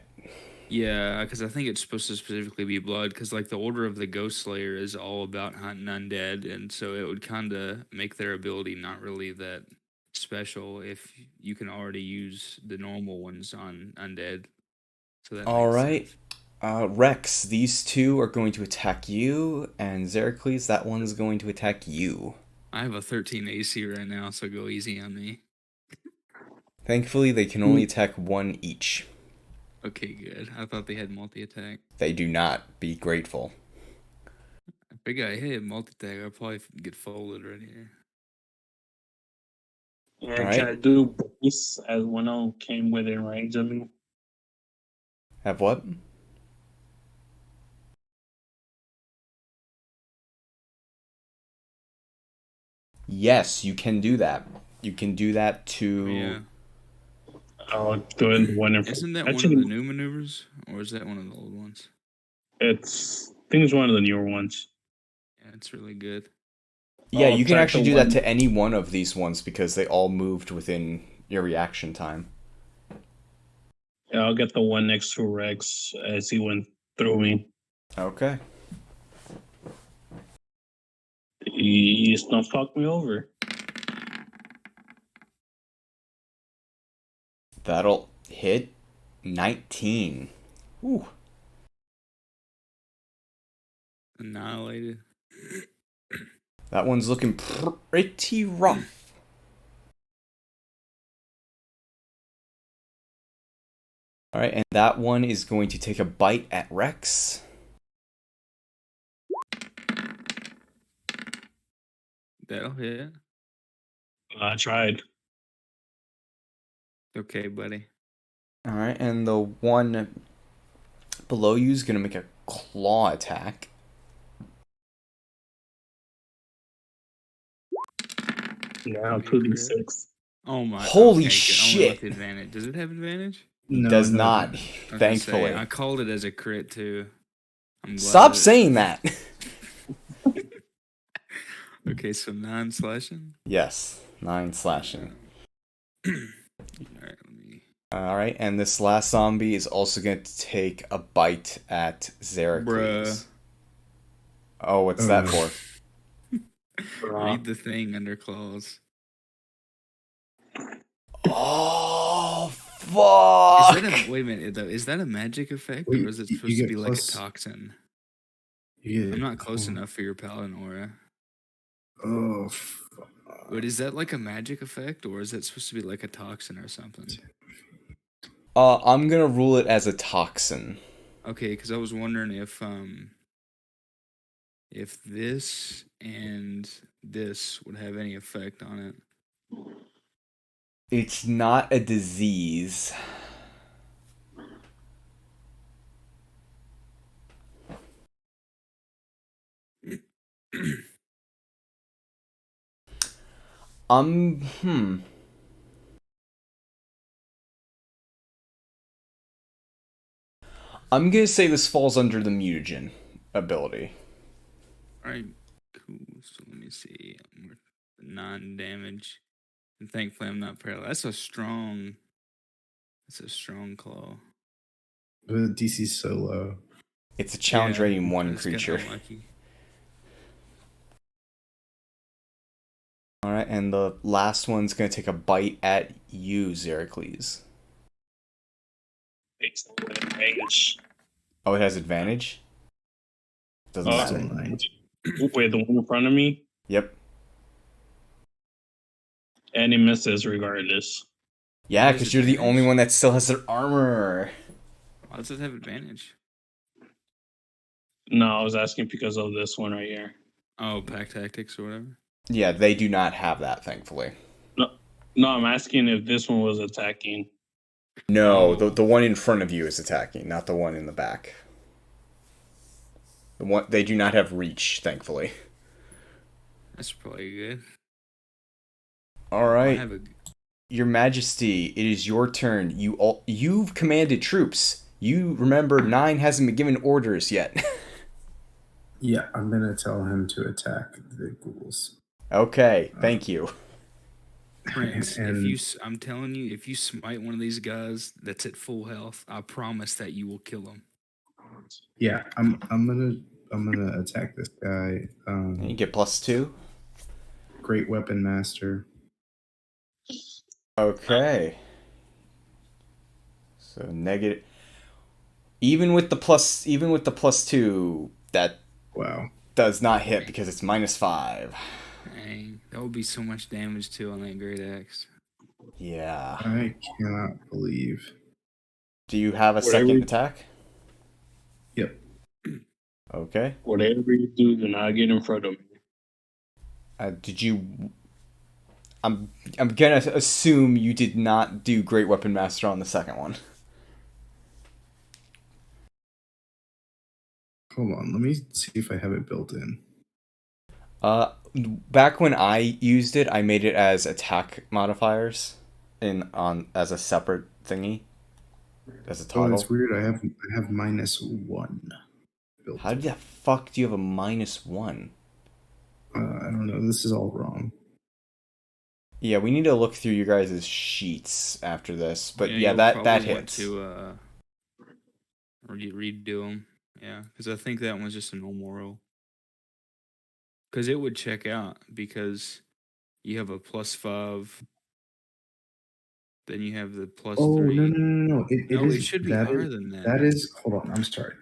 Yeah, because I think it's supposed to specifically be blood. Because like the Order of the Ghost Slayer is all about hunting undead, and so it would kind of make their ability not really that special if you can already use the normal ones on undead. So that All makes right. sense. Rex, these two are going to attack you, and Zeracles, that one's going to attack you. I have a 13 AC right now, so go easy on me. Thankfully, they can only attack one each. Okay, good. I thought they had multi-attack. They do not. Be grateful. I figured I hit multi-attack. I'll probably get folded right here. Yeah, Alright. can I do base as one of them came within range of me? Have what? Yes, you can do that. You can do that to. Yeah. I'll do it one in Isn't that Actually, one of the new maneuvers, or is that one of the old ones? I think it's one of the newer ones. Yeah, it's really good. Yeah, I'll you can attack actually the do that one- to any one of these ones because they all moved within your reaction time. Yeah, I'll get the one next to Rex as he went through me. Okay. He just don't fuck me over. That'll hit 19. Ooh. Annihilated. That one's looking pretty rough. Alright, and that one is going to take a bite at Rex. That'll hit. I tried. Okay, buddy. Alright, and the one below you is going to make a claw attack. Now Give me a 2d6. Oh my! Holy okay, good. Only shit. with advantage. Does it have advantage? He No, does no, not, no. I was gonna thankfully. say, I called it as a crit too. I'm glad Stop that- saying that. Okay, so 9 slashing. Yes, 9 slashing. All right, let me. Alright, and this last zombie is also going to take a bite at Zeracles. Bruh. Oh, what's that for? Read the thing under claws. Oh, fuck! Is that a, wait a minute, though. Is that a magic effect, Well, or is it you supposed to get be like plus- a toxin? Yeah. I'm not close enough for your paladin aura. Oh, fuck. But is that like a magic effect, or is that supposed to be like a toxin or something? I'm gonna rule it as a toxin. Okay, because I was wondering if this and this would have any effect on it. It's not a disease. Hmm. I'm gonna say this falls under the mutagen ability. All right, cool. So let me see. Non-damage, and thankfully I'm not paralyzed. That's a strong. That's a strong claw. The DC's so low. It's a challenge rating I 1 just got creature. unlucky. Alright, and the last one's gonna take a bite at you, Zeracles. It's advantage. Oh, it has advantage? Doesn't Oh. Still matter. 9. Wait, the one in front of me, Yep. and it misses regardless. Yeah, Has because you're the only advantage? one that still has their armor. Why does it have advantage? No, I was asking because of this one right here. Oh, pack tactics or whatever. Yeah, they do not have that, thankfully. No, I'm asking if this one was attacking. No, Oh. the one in front of you is attacking, not the one in the back. The one they do not have reach, thankfully. That's probably good. All I right, have a. Your Majesty, it is your turn. You've commanded troops. You remember 9 hasn't been given orders yet. Yeah, I'm gonna tell him to attack the ghouls. Okay, thank you. Prince, And I'm telling you, if you smite one of these guys that's at full health, I promise that you will kill him. yeah, I'm gonna attack this guy. You get +2. Great Weapon Master. Okay. So negative. Even with the +2, that Wow. does not hit because it's -5. Dang, that would be so much damage too on that great axe. Yeah. I cannot believe. Do you have a Whatever second you- attack? Yep. Okay. Whatever you do not get in front of me. Did you? I'm gonna assume you did not do Great Weapon Master on the second one. Hold on. Let me see if I have it built in. Back when I used it, I made it as attack modifiers as a separate thingy, as a Oh, toggle. that's weird. I have -1 built. How the fuck do you have a -1? I don't know. This is all wrong. Yeah, we need to look through you guys' sheets after this, but yeah, you'll that probably want hits. to redo them. Yeah, because I think that one's just a normal roll. Because it would check out because you have a +5. Then you have the +3. Oh no! It should be that higher is- than that. That is. Hold on. I'm sorry.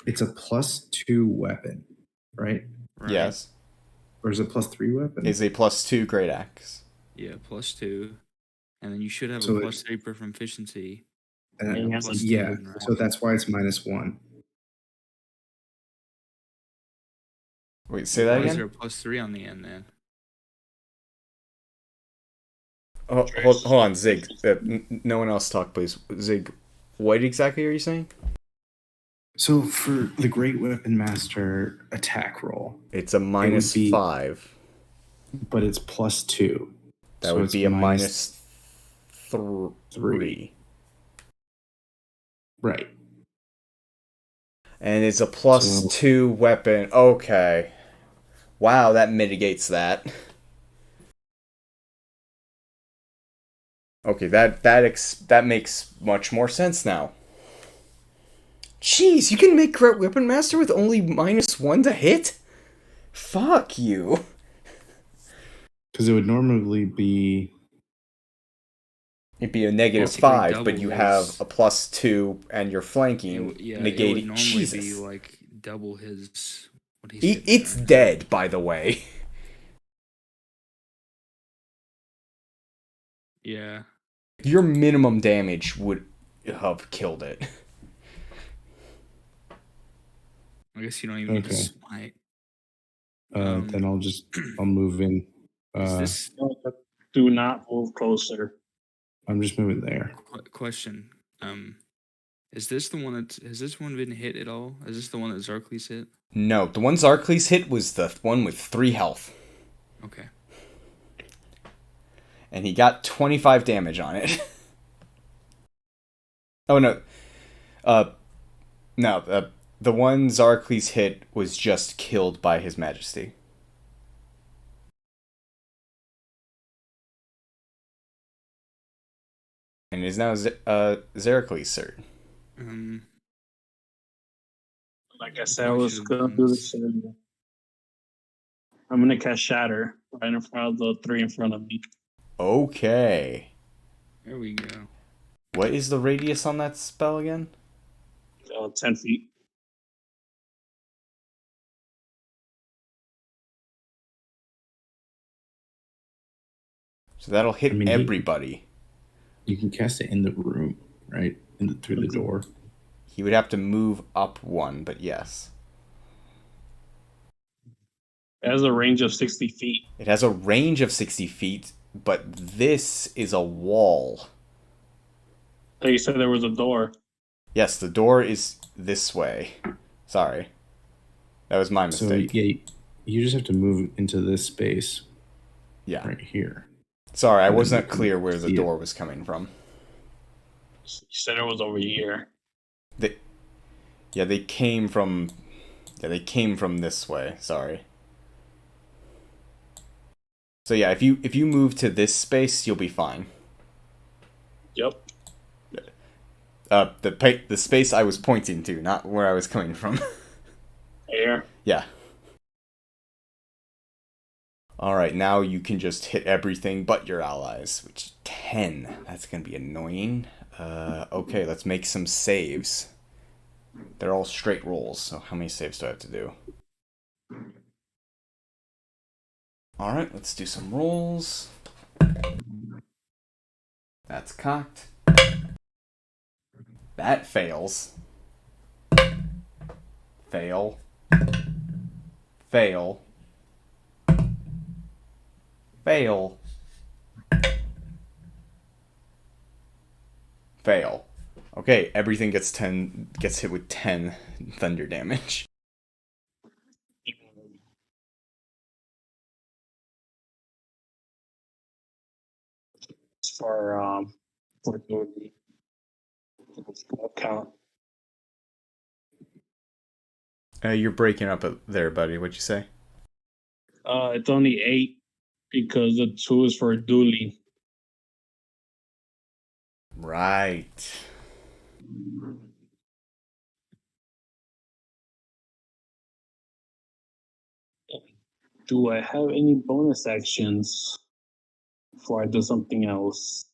It's a +2 weapon, right? Right? Yes, Or is it +3 weapon? is a +2 great axe. Yeah, +2, and then you should have So a it's- +3 proficiency. And And he has a yeah. two. So that's why it's -1. Wait, say that Why is again. there a +3 on the end then? Oh, hold on, Zig. No one else talk, please. Zig, what exactly are you saying? So for the Great Weapon Master attack roll, It's a minus be- 5. but it's +2. That So would it's be a minus -3. Right. And it's a +2 weapon. Okay. Wow, that mitigates that. Okay, that makes much more sense now. Jeez, you can make Great Weapon Master with only -1 to hit? Fuck you. Because it would normally be. It'd be a negative Basically 5, but double you his- have a +2 and you're flanking, Yeah, it would negating. normally Jesus. be like double his. What he's It's dead, by the way. Yeah. Your minimum damage would have killed it. I guess you don't even need to Okay. smite. Then I'll move in. Is this Do not move closer. I'm just moving there. question? Is this the one that has this one been hit at all? Is this the one that Zarkles hit? No, the one Zarkles hit was the one with 3 health. Okay. And he got 25 damage on it. Oh, no. No, the one Zarkles hit was just killed by His Majesty. And it is now Zarkles' turn. Like I said, I was gonna do this earlier. I'm gonna cast Shatter right in front of the 3 in front of me. Okay. There we go. What is the radius on that spell again? 10 feet. So that'll hit everybody. You can cast it in the room, right? Through the door. He would have to move up 1, but yes. It has a range of 60 feet. It has a range of 60 feet, but this is a wall. So you said there was a door. Yes, the door is this way. Sorry. That was my mistake. So, yeah, you just have to move into this space. Yeah. Right here. Sorry, I wasn't clear where the door was coming from. You said it was over here. They came from this way. Sorry. So yeah, if you move to this space, you'll be fine. Yep. The space I was pointing to, not where I was coming from. Here. Yeah. Alright, now you can just hit everything but your allies, which is 10. That's gonna be annoying. Okay, let's make some saves. They're all straight rolls, so how many saves do I have to do? Alright, let's do some rolls. That's cocked. That fails. Fail. Fail. Fail. Fail. Okay, everything gets hit with 10 thunder damage. For the count. You're breaking up there, buddy. What'd you say? It's only 8 because the 2 is for Dooley. Right. Do I have any bonus actions before I do something else?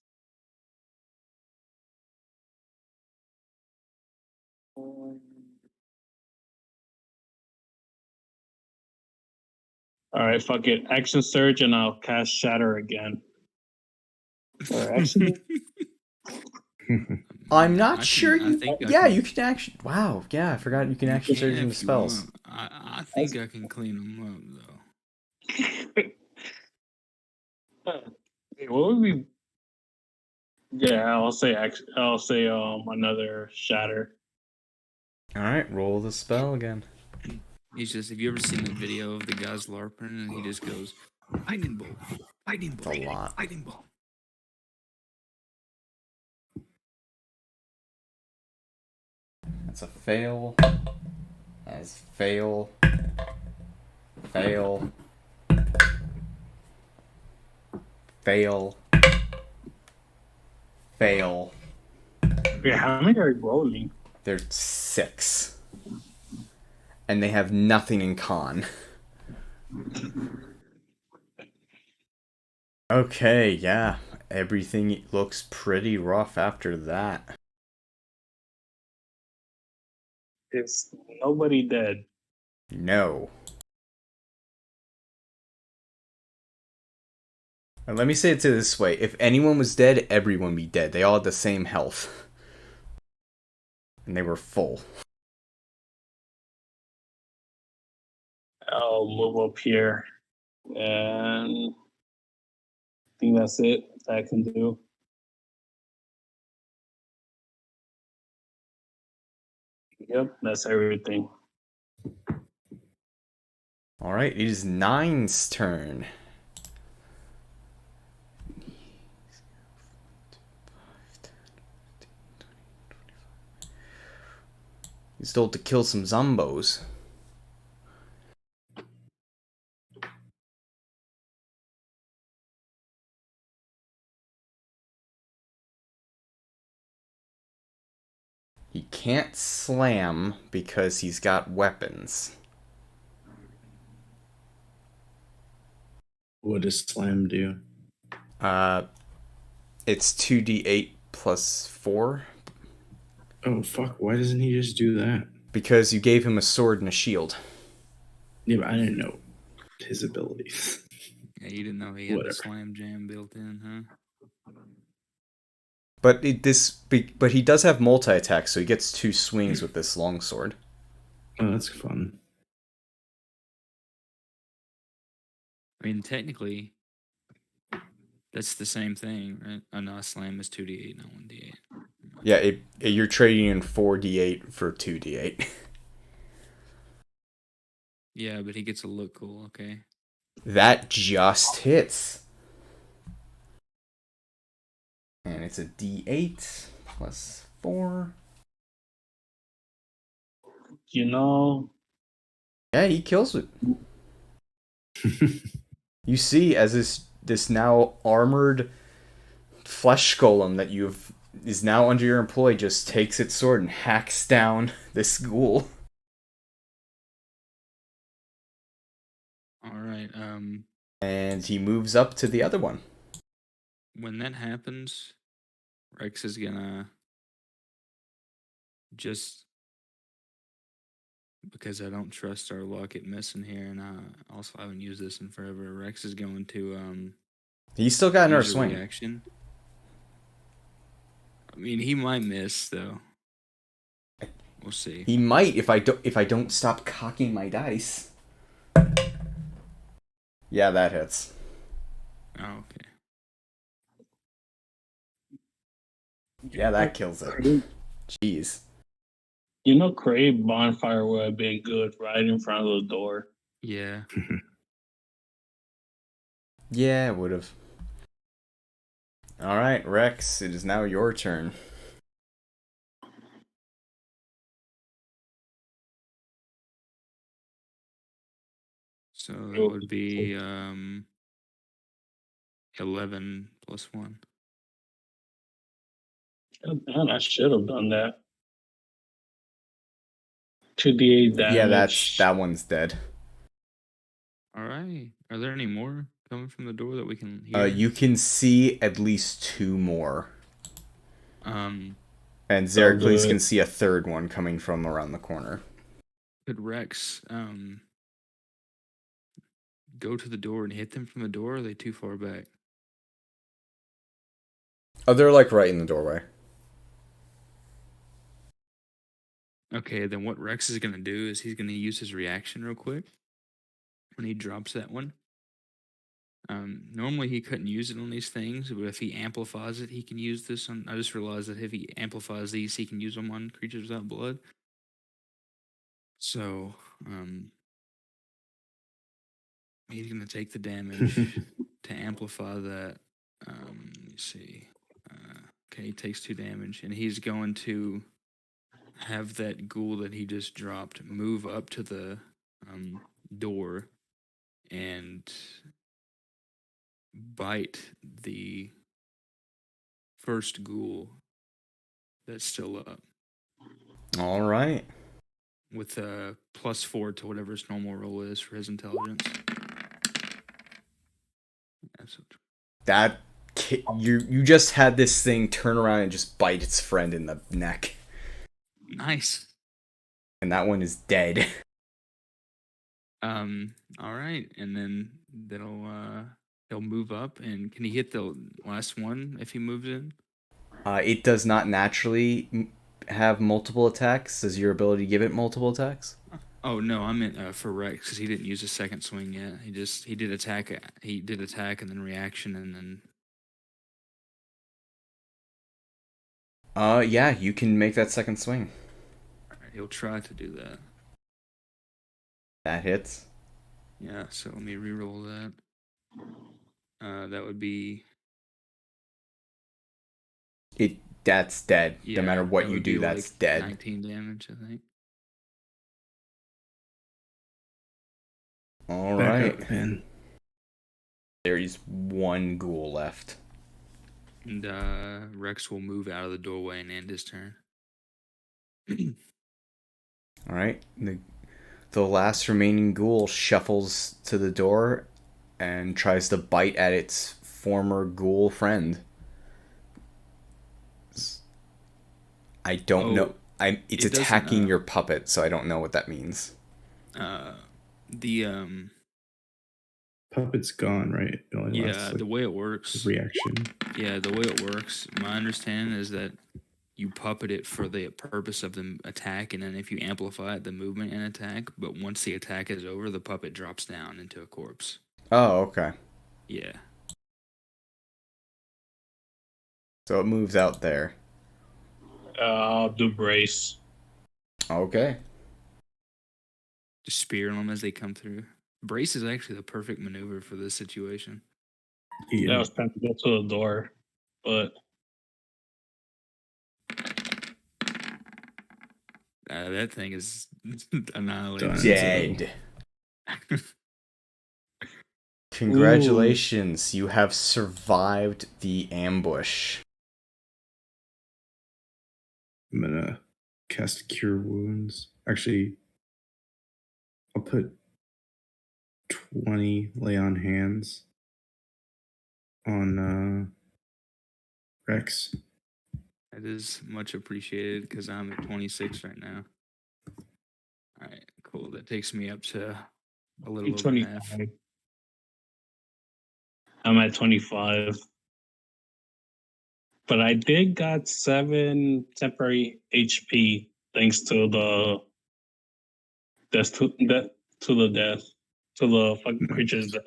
Alright, fuck it. Action Surge and I'll cast Shatter again. Or actually, I'm not I sure can- I you. think I Yeah, can- you can action. Wow. Yeah, I forgot you can action surge Yeah, into if you spells. want. I think I can clean them up though. Hey, what would be? Yeah, I'll say another Shatter. All right, roll the spell again. He's just. Have you ever seen the video of the guys larping and he just goes, lightning bolt, lightning bolt, It's a lot. lightning bolt. That's a fail. As fail. Fail. Fail. Fail. Yeah, how many are you rolling? They're 6. And they have nothing in con. Okay, yeah. Everything looks pretty rough after that. Is nobody dead? No. Let me say it to this way: if anyone was dead, everyone would be dead. They all had the same health, and they were full. I'll move up here, and I think that's it that I can do. Yep, that's everything. All right, it is Nine's turn. He's told to kill some zombos. He can't slam because he's got weapons. What does slam do? It's 2d8 plus 4 Oh fuck! Why doesn't he just do that? because you gave him a sword and a shield. Yeah, but I didn't know his abilities. Yeah, you didn't know he had the Whatever. slam jam built in, huh? But but he does have multi attack, so he gets 2 swings with this longsword. Oh, that's fun. I mean, technically, that's the same thing, right? A no, slam is 2d8, not 1d8. Yeah, you're trading in 4d8 for 2d8. Yeah, but he gets to look cool, okay? That just hits. And it's a d8 plus 4. You know, Yeah, he kills it. You see, as this now armored flesh golem that is now under your employ just takes its sword and hacks down this ghoul. All right. And he moves up to the other one. When that happens, Rex is gonna just, because I don't trust our luck at missing here, and I also haven't used this in forever. Rex is going to He's still got another use a swing. reaction. I mean, he might miss though. We'll see. He might if I don't stop cocking my dice. Yeah, that hits. Oh, okay. Yeah, that kills it. Jeez. You know, create bonfire would have been good right in front of the door. Yeah. Yeah, it would have. All right, Rex, it is now your turn. So that would be 11 plus 1. Man, I should have done that. 2d8 damage. Yeah, that one's dead. All right. Are there any more coming from the door that we can hear? You can see at least 2 more. Um, And Zeracles good. can see a third one coming from around the corner. could Rex go to the door and hit them from the door, or are they too far back? Oh, they're like right in the doorway. Okay, then what Rex is going to do is he's going to use his reaction real quick when he drops that one. Normally he couldn't use it on these things, but if he amplifies it, he can use this on. I just realized that if he amplifies these, he can use them on creatures without blood. So, he's going to take the damage to amplify that. Let me see. Okay, he takes 2 damage, and he's going to have that ghoul that he just dropped move up to the door and bite the first ghoul that's still up All right. with a +4 to whatever his normal roll is for his intelligence. Yeah, so You just had this thing turn around and just bite its friend in the neck. nice. And that one is dead. All right, and then that'll He'll move up, and can he hit the last one if he moves in? It does not naturally have multiple attacks. Does your ability give it multiple attacks? Oh no, I meant for Rex because he didn't use his second swing yet. He did attack. He did attack and then reaction and then. Yeah, you can make that second swing. Alright, he'll try to do that. That hits. Yeah, so let me re-roll that. That would be That's dead. yeah. No matter what that you would do, be that's like dead. 19 damage, I think. All Back right. up, man. There is one ghoul left. And Rex will move out of the doorway and end his turn. All right. The last remaining ghoul shuffles to the door and tries to bite at its former ghoul friend. I don't know. It's it doesn't, attacking your puppet, so I don't know what that means. The Puppet's gone, right? It only lasts, yeah, like, the way it works. reaction. Yeah, the way it works. My understanding is that you puppet it for the purpose of the attack, and then if you amplify it, the movement and attack. But once the attack is over, the puppet drops down into a corpse. Oh, okay. Yeah. So it moves out there. I'll do brace. Okay. Just spear them as they come through. Brace is actually the perfect maneuver for this situation. Yeah, I Yeah. was trying to get to the door, but That thing is annihilated. Done. Dead. Congratulations, you have survived the ambush. I'm gonna cast Cure Wounds. Actually, I'll put 20 lay on hands on Rex. That is much appreciated because I'm at 26 right now. All right, cool. That takes me up to a little over half. 25. I'm at 25. But I did got 7 temporary HP thanks to the death to the death. To the fucking creature's death.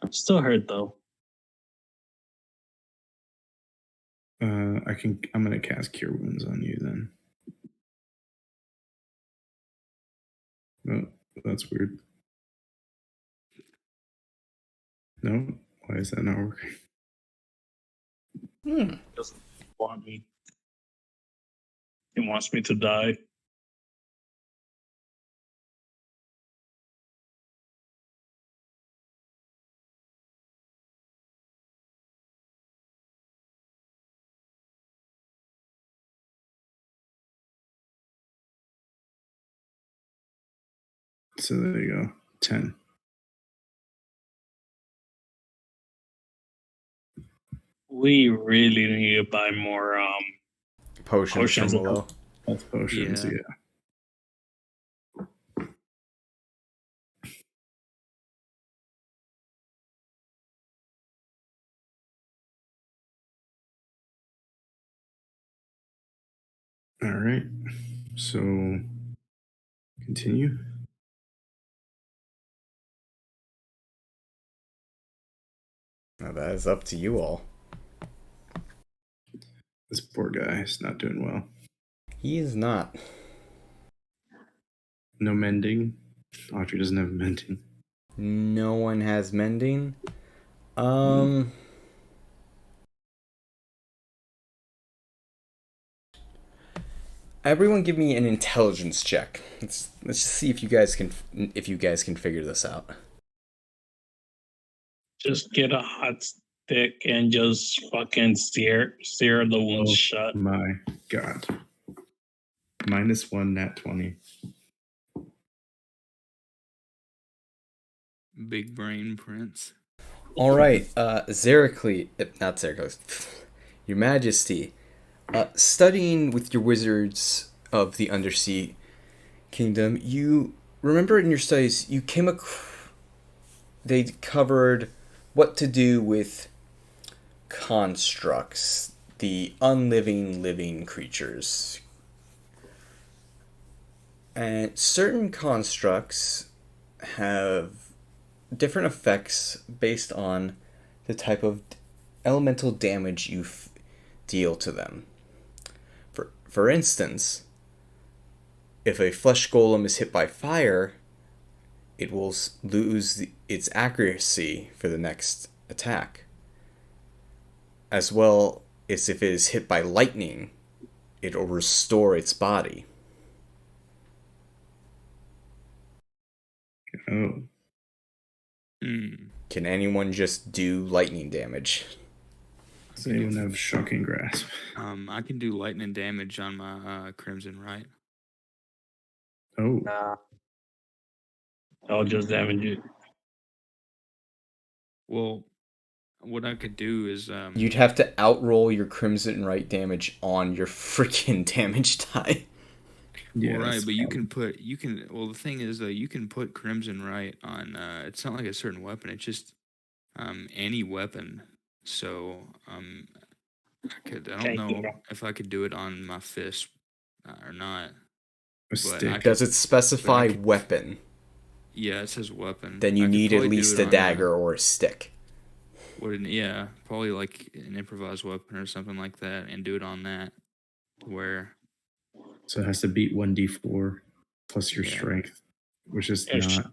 I'm still hurt though. I'm gonna cast Cure Wounds on you then. Oh, that's weird. No, why is that not working? Doesn't want me. He wants me to die. So there you go. 10. We really need to buy more Potions from Potions. below. Health potions, Yeah. yeah. All right. So continue. Now that is up to you all. This poor guy is not doing well. He is not. No mending. Audrey doesn't have mending. No one has mending. Everyone give me an intelligence check. Let's just see if you guys can figure this out. Just get a hot stick and just fucking sear the wound Oh shut. my god. -1 nat 20. Big brain prince. All right, not Zeracles, Your Majesty. Studying with your wizards of the Undersea Kingdom, you remember in your studies you came they covered what to do with constructs, the unliving living creatures. And certain constructs have different effects based on the type of elemental damage you deal to them. For instance, if a flesh golem is hit by fire, it will lose its accuracy for the next attack. As well as if it is hit by lightning, it will restore its body. Oh, Can anyone just do lightning damage? does anyone have shocking grasp? I can do lightning damage on my Crimson Right. Oh, Nah. I'll just damage it. Well, what I could do is You'd have to outroll your Crimson Right damage on your freaking damage die. yeah. well, right, that's but the thing is though, you can put Crimson Right on it's not like a certain weapon, it's just any weapon. So I don't know if I could do it on my fist or not. a But stick. Does it specify could- weapon? Yeah, it says weapon. Then you I could need at probably do least it a on, dagger or a stick. yeah, probably like an improvised weapon or something like that, and do it on that. Where So it has to beat 1d4 plus your Yeah. strength, which is Yeah, not.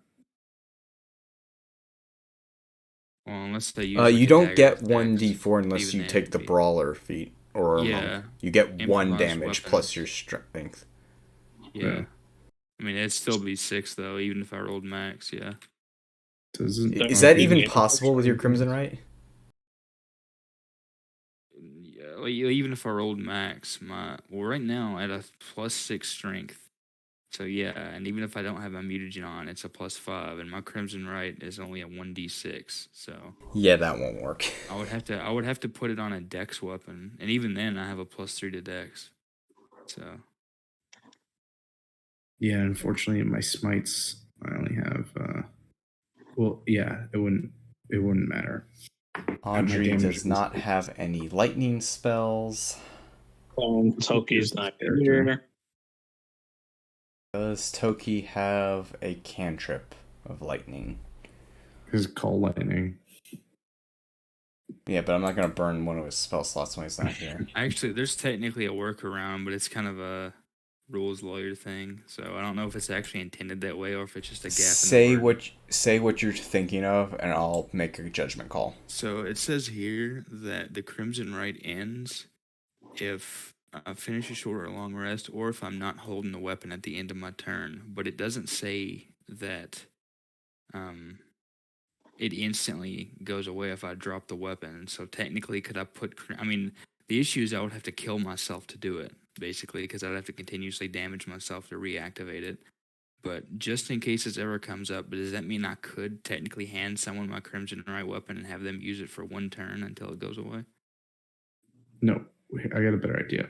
well, unless they use like You a don't dagger get with one dex, d4 unless even you then take it'd the be- brawler feat, or Yeah, you get one improvised damage plus weapons. your strength. Yeah. Yeah. I mean, it'd still be 6 though, even if I rolled max. Yeah. Doesn't Is that you even get possible with your Crimson Right? Yeah, well, even if I rolled max, right now at a +6 strength. So yeah, and even if I don't have my mutagen on, it's a +5, and my Crimson Right is only a 1d6. So Yeah, that won't work. I would have to put it on a dex weapon, and even then I have a +3 to dex. So Yeah, unfortunately, my smites I only have. Well, yeah, it wouldn't matter. Audrey damage does is- not have any lightning spells. Toki's not Character. here. Does Toki have a cantrip of lightning? His call lightning. Yeah, but I'm not gonna burn one of his spell slots when he's not here. actually, there's technically a workaround, but it's kind of a rules lawyer thing. So I don't know if it's actually intended that way or if it's just a gap. Say in the word. say what you're thinking of, and I'll make a judgment call. So it says here that the Crimson Right ends if I finish a short or long rest, or if I'm not holding the weapon at the end of my turn. But it doesn't say that it instantly goes away if I drop the weapon. So technically, could I put? I mean, the issue is I would have to kill myself to do it, basically, because I'd have to continuously damage myself to reactivate it. But just in case this ever comes up, does that mean I could technically hand someone my Crimson Right weapon and have them use it for one turn until it goes away? No, I got a better idea.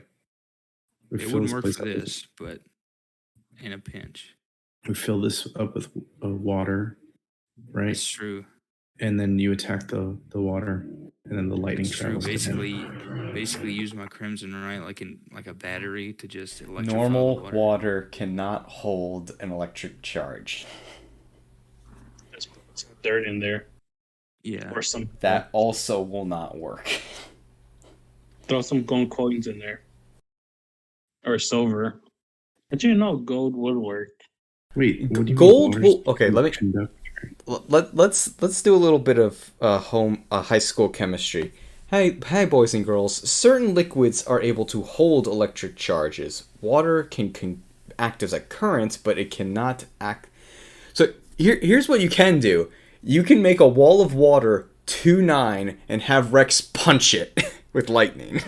We It fill wouldn't this work place for up with- this, but in a pinch. We fill this up with water, right? It's true. And then you attack the water, and then the lightning It's true. travels to him. Basically use my Crimson Right like a battery to just electrify Normal the water. water cannot hold an electric charge. Let's put some dirt in there Yeah. or some. That also will not work. Throw some gold coins in there or silver. But you know, gold would work. Wait, what do you mean Gold water's will. Okay, let me. conduct- Let's do a little bit of high school chemistry. Hey, boys and girls. Certain liquids are able to hold electric charges. Water can act as a current, but it cannot act. So here's what you can do. You can make a wall of water 2-9 and have Rex punch it with lightning.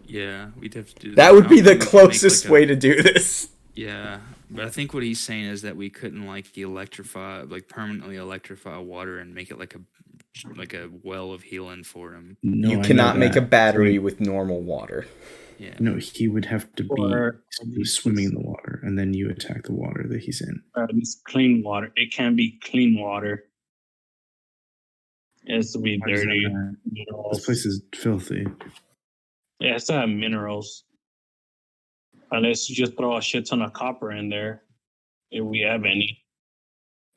Yeah, we'd have to do that. That would be the I don't think we could make, closest like, way to do this. Yeah, but I think what he's saying is that we couldn't permanently electrify water and make it like a well of healing for him. No, You I cannot know make a that. battery with normal water. Yeah. No, he would have to Or be swimming in the water, and then you attack the water that he's in. it's clean water. It can be clean water. It has to be Why does that dirty matter? minerals. This place is filthy. It has to have minerals. Unless you just throw a shit ton of copper in there, if we have any.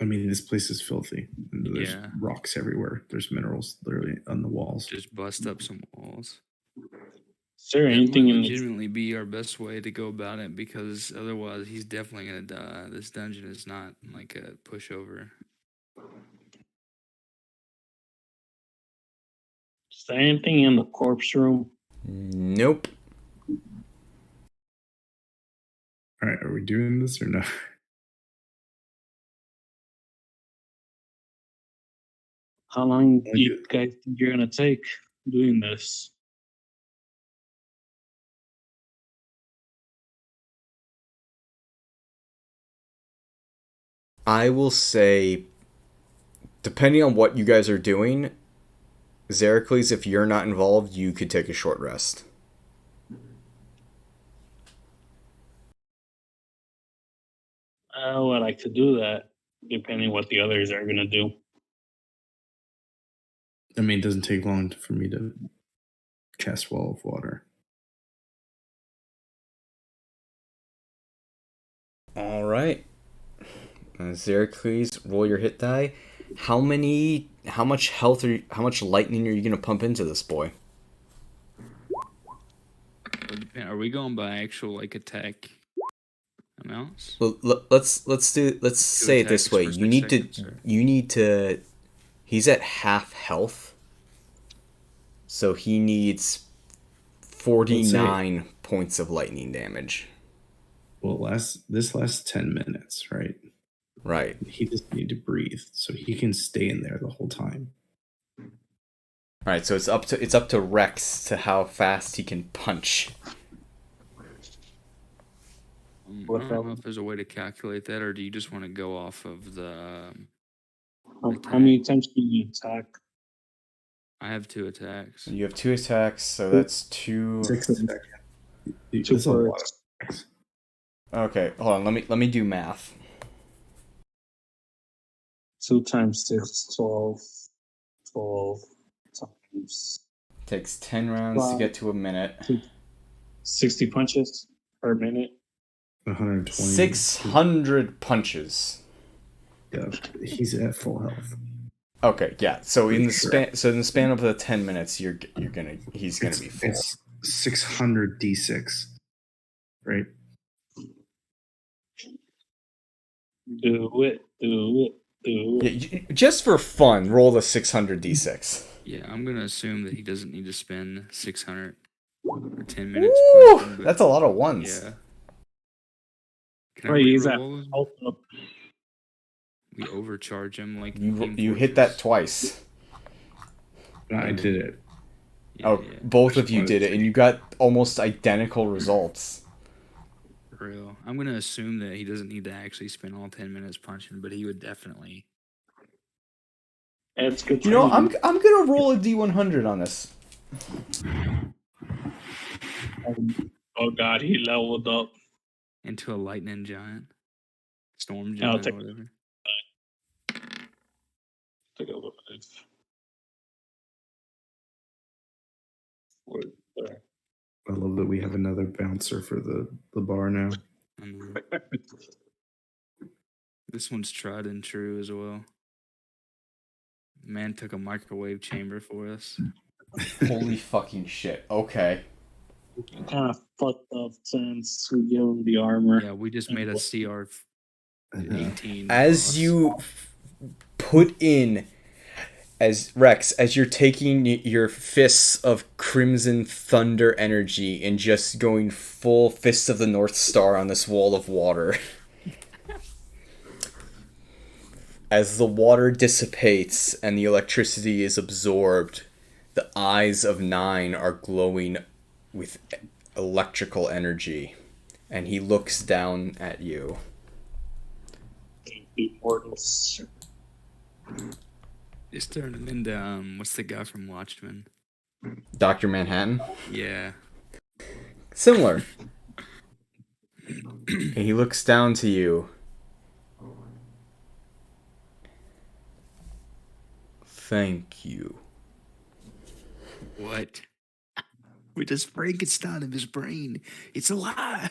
I mean, this place is filthy. And there's Yeah. rocks everywhere. There's minerals literally on the walls. Just bust up some walls. Is there That anything might in the legitimately be our best way to go about it, because otherwise he's definitely gonna die. This dungeon is not like a pushover. Is there anything in the corpse room? Nope. All right, are we doing this or not? How long do Like you guys think you're gonna take doing this? I will say, depending on what you guys are doing, Xeracles, if you're not involved, you could take a short rest. I would like to do that, depending what the others are gonna do. I mean, it doesn't take long for me to cast Wall of Water. All right. Xeracles, roll your hit die. How much health how much lightning are you going to pump into this boy? Are we going by actual like attack amounts? Well, let's say it this attacks way. for You need 6 seconds, or- you need to he's at half health. So he needs 49 points of lightning damage. Well, this lasts 10 minutes, right? Right. He just need to breathe, so he can stay in there the whole time. All right, so it's up to Rex to how fast he can punch. I don't know if there's a way to calculate that, or do you just want to go off of the? How many times can you attack? I have 2 attacks. You have 2 attacks, so that's 2. 6 seconds. Two That's a lot of birds. attacks. Okay, hold on. Let me do math. 2 times 6, 12. 12 times Takes 10 rounds to get to a minute. 60 punches per minute. 120. 600 punches. Yeah, he's at full health. Okay, yeah. So in the span of the 10 minutes, he's gonna be full. It's 600 d6, right? Do it. Yeah, just for fun, roll the 600 d6. Yeah, I'm gonna assume that he doesn't need to spend 600 or 10 minutes. Woo! punching, but- That's a lot of ones. Yeah. Can I Right, he's at reroll? health up. We overcharge him like You hit that twice. I did it. Oh, both of you did it, and you got almost identical results. For real. I'm gonna assume that he doesn't need to actually spend all 10 minutes punching, but he would definitely. It's good. You know, training. I'm gonna roll a d100 on this. Oh god, he leveled up. Into a lightning giant, storm Yeah, I'll giant, take- or whatever. Take a look at this. There. I love that we have another bouncer for the bar now. This one's tried and true as well. Man took a microwave chamber for us. Holy fucking shit. Okay. Kind of fucked up since we give him the armor. Yeah, we just made a CR 18. As you put in, as Rex, as you're taking your fists of crimson thunder energy and just going full fist of the North Star on this wall of water. As the water dissipates and the electricity is absorbed, the eyes of Nine are glowing with electrical energy, and he looks down at you. Immortals. Just turned him into what's the guy from Watchmen? Dr. Manhattan? Yeah. Similar. And he looks down to you. Thank you. What? With this Frankenstein in his brain. It's alive.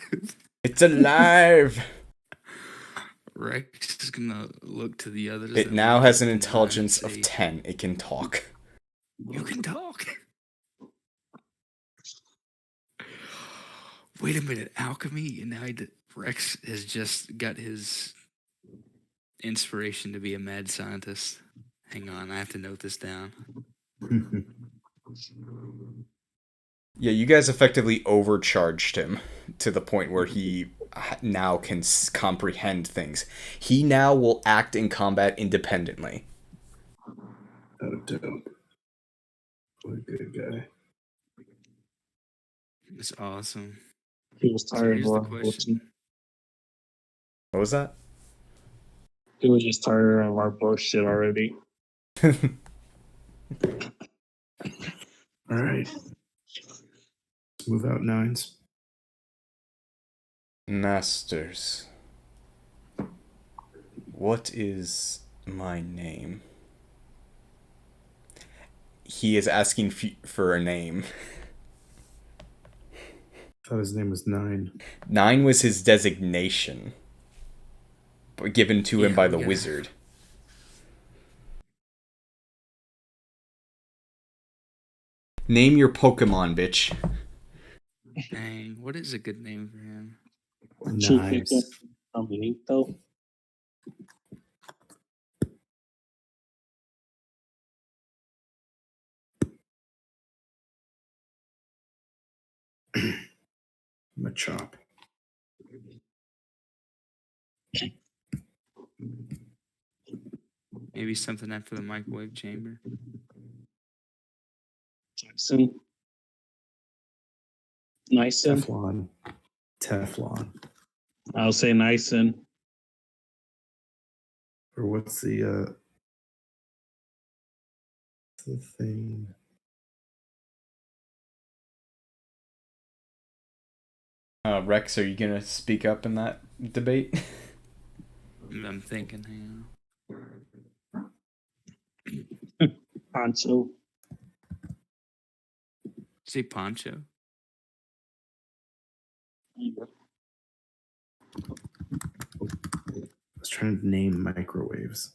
It's alive. Rex is gonna look to the others. It that now look has at an the intelligence knife and of say, 10. It can talk. You can talk. Wait a minute, alchemy, and now Rex has just got his inspiration to be a mad scientist. Hang on, I have to note this down. Yeah, you guys effectively overcharged him to the point where he now can comprehend things. He now will act in combat independently. Oh, dope. What a good guy. It's awesome. He was So tired here's of the our question. bullshit. What was that? He was just tired of our bullshit already. All right. Let's move out nines. Masters. What is my name? He is asking for a name. I thought his name was Nine. 9 was his designation, but given to him Yeah, by we the gotta- wizard. Name your Pokemon, bitch. Dang, what is a good name for him? Nice. Amelito. Machop. Maybe something after the microwave chamber. Jackson. Nyson. Teflon. I'll say Nyson. Or what's the thing? Rex, are you gonna speak up in that debate? I'm thinking, hang Pancho. on. Say Poncho. I was trying to name microwaves.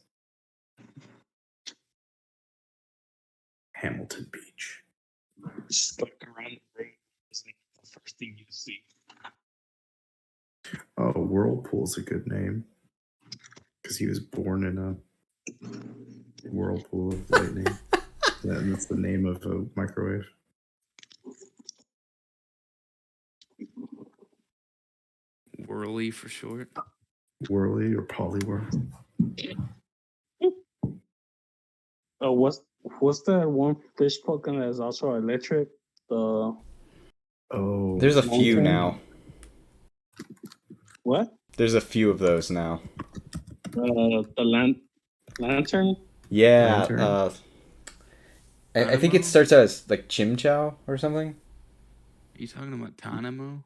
Hamilton Beach. Just like around the room. Isn't the first thing you see? Oh, Whirlpool's a good name. Because he was born in a whirlpool of lightning. That's the name of a microwave. Whirly for short. Whirly or Polywhirl. Oh, what's that one fish Pokemon that's also electric? The Oh, There's a few Lantern? now. what? There's a few of those now. The lantern. Yeah, Lantern? I think it Tanamo? starts out as like Chimchow or something. Are you talking about Tanamo?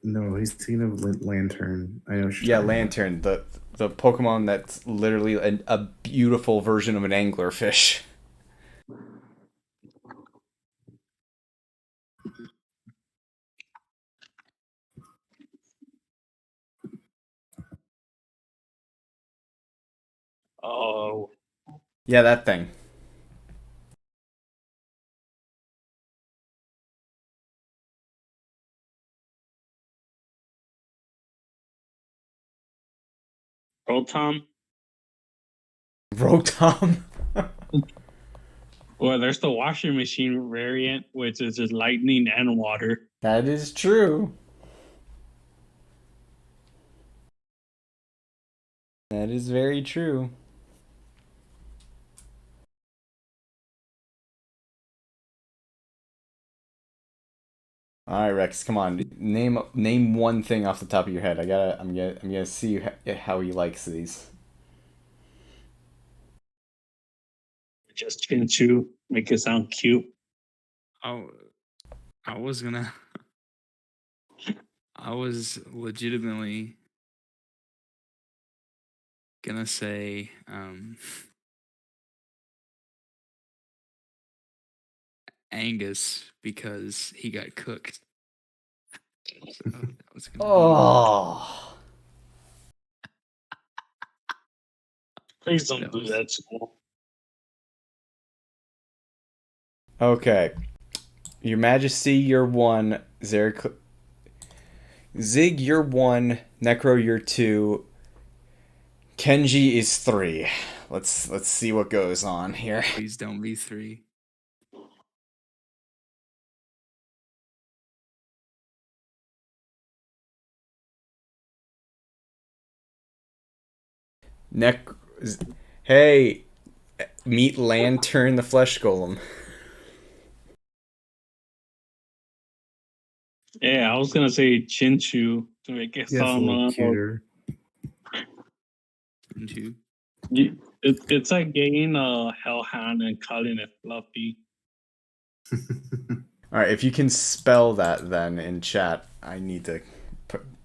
no, he's thinking of Lantern. I know. What you're Yeah, talking about. Lantern, the Pokemon that's literally a beautiful version of an anglerfish. Oh, Yeah, that thing. Rotom. Rotom. Well, there's the washing machine variant, which is just lightning and water. That is true. That is very true. All right, Rex, come on. Name one thing off the top of your head. I'm gonna see how he likes these. Just Chinchu, make it sound cute. Oh, I was gonna. I was legitimately gonna say Angus because he got cooked. So that was gonna Oh. Please don't That do was- that. School. Okay. Your Majesty, you're 1. Zig, you're 1. Necro, you're 2. Kenji is 3. Let's see what goes on here. Please don't be 3. Hey, meet Lantern the Flesh Golem. Yeah, I was gonna say Chinchu to make it Yeah, it's a sound little cuter. And you? It's like getting a Hellhound and calling it Fluffy. Alright, if you can spell that then in chat, I need to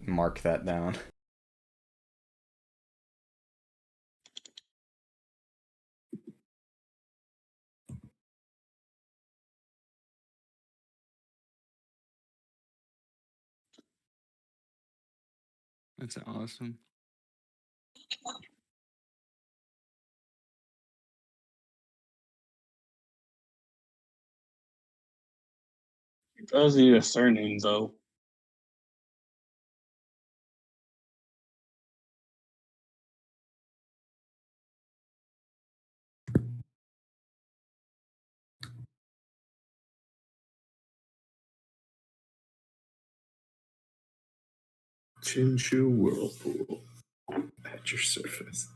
mark that down. That's awesome. It does need a surname though. Chinchu Whirlpool at your surface.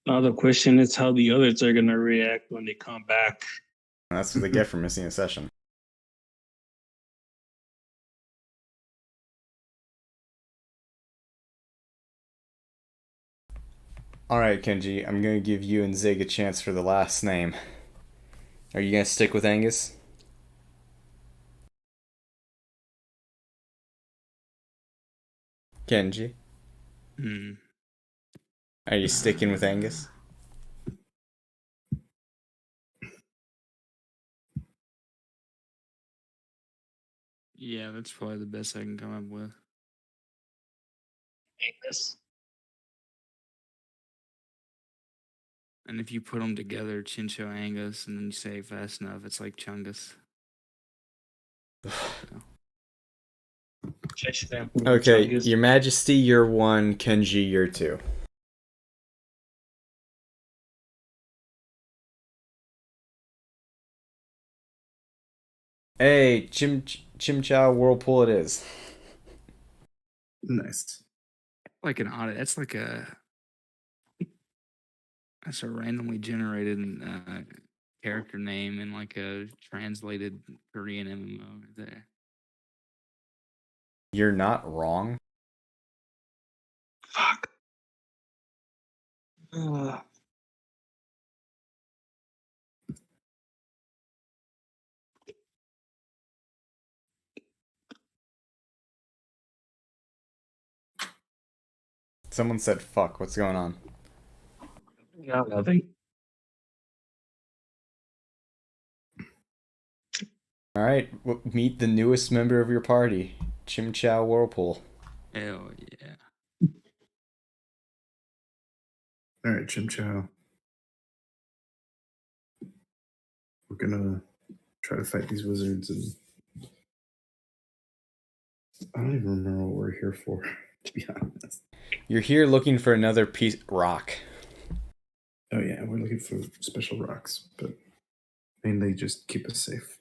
Now the question is how the others are gonna react when they come back. That's what they get for missing a session. Alright, Kenji, I'm gonna give you and Zig a chance for the last name. Are you gonna stick with Angus? Kenji? Are you sticking with Angus? Yeah, that's probably the best I can come up with. Angus. And if you put them together, Chincho Angus, and then you say it fast enough, it's like Chungus. Okay, Your Majesty, you're 1. Kenji, you're 2. Hey, Chimchow Whirlpool it is. Nice. Like an audit. That's like that's a randomly generated character name in like a translated Korean MMO right there. You're not wrong. Fuck. Someone said fuck. What's going on? Yeah, nothing. Alright, meet the newest member of your party, Chimchow Whirlpool. Hell yeah. All right, Chim Chow. We're gonna try to fight these wizards, and I don't even remember what we're here for, to be honest. You're here looking for another piece rock. Oh yeah, we're looking for special rocks, but mainly just keep us safe.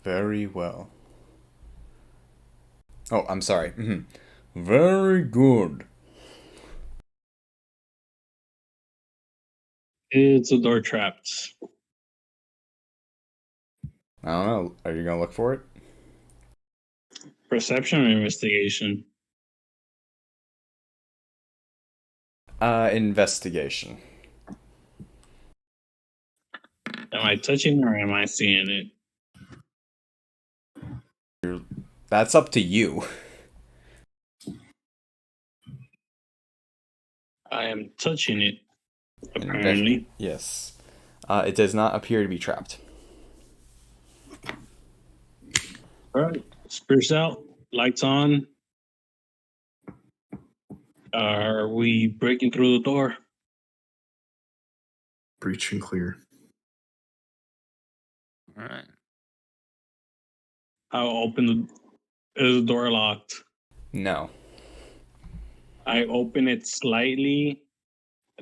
Very well. Oh, I'm sorry. Very good. It's a door trapped. I don't know. Are you gonna look for it? Perception or investigation? Investigation. Am I touching or am I seeing it? That's up to you. I am touching it. And Apparently. yes. It does not appear to be trapped. All right. Spears out. Lights on. Are we breaking through the door? Breach and clear. All right. I'll open the. Is the door locked? No. I open it slightly,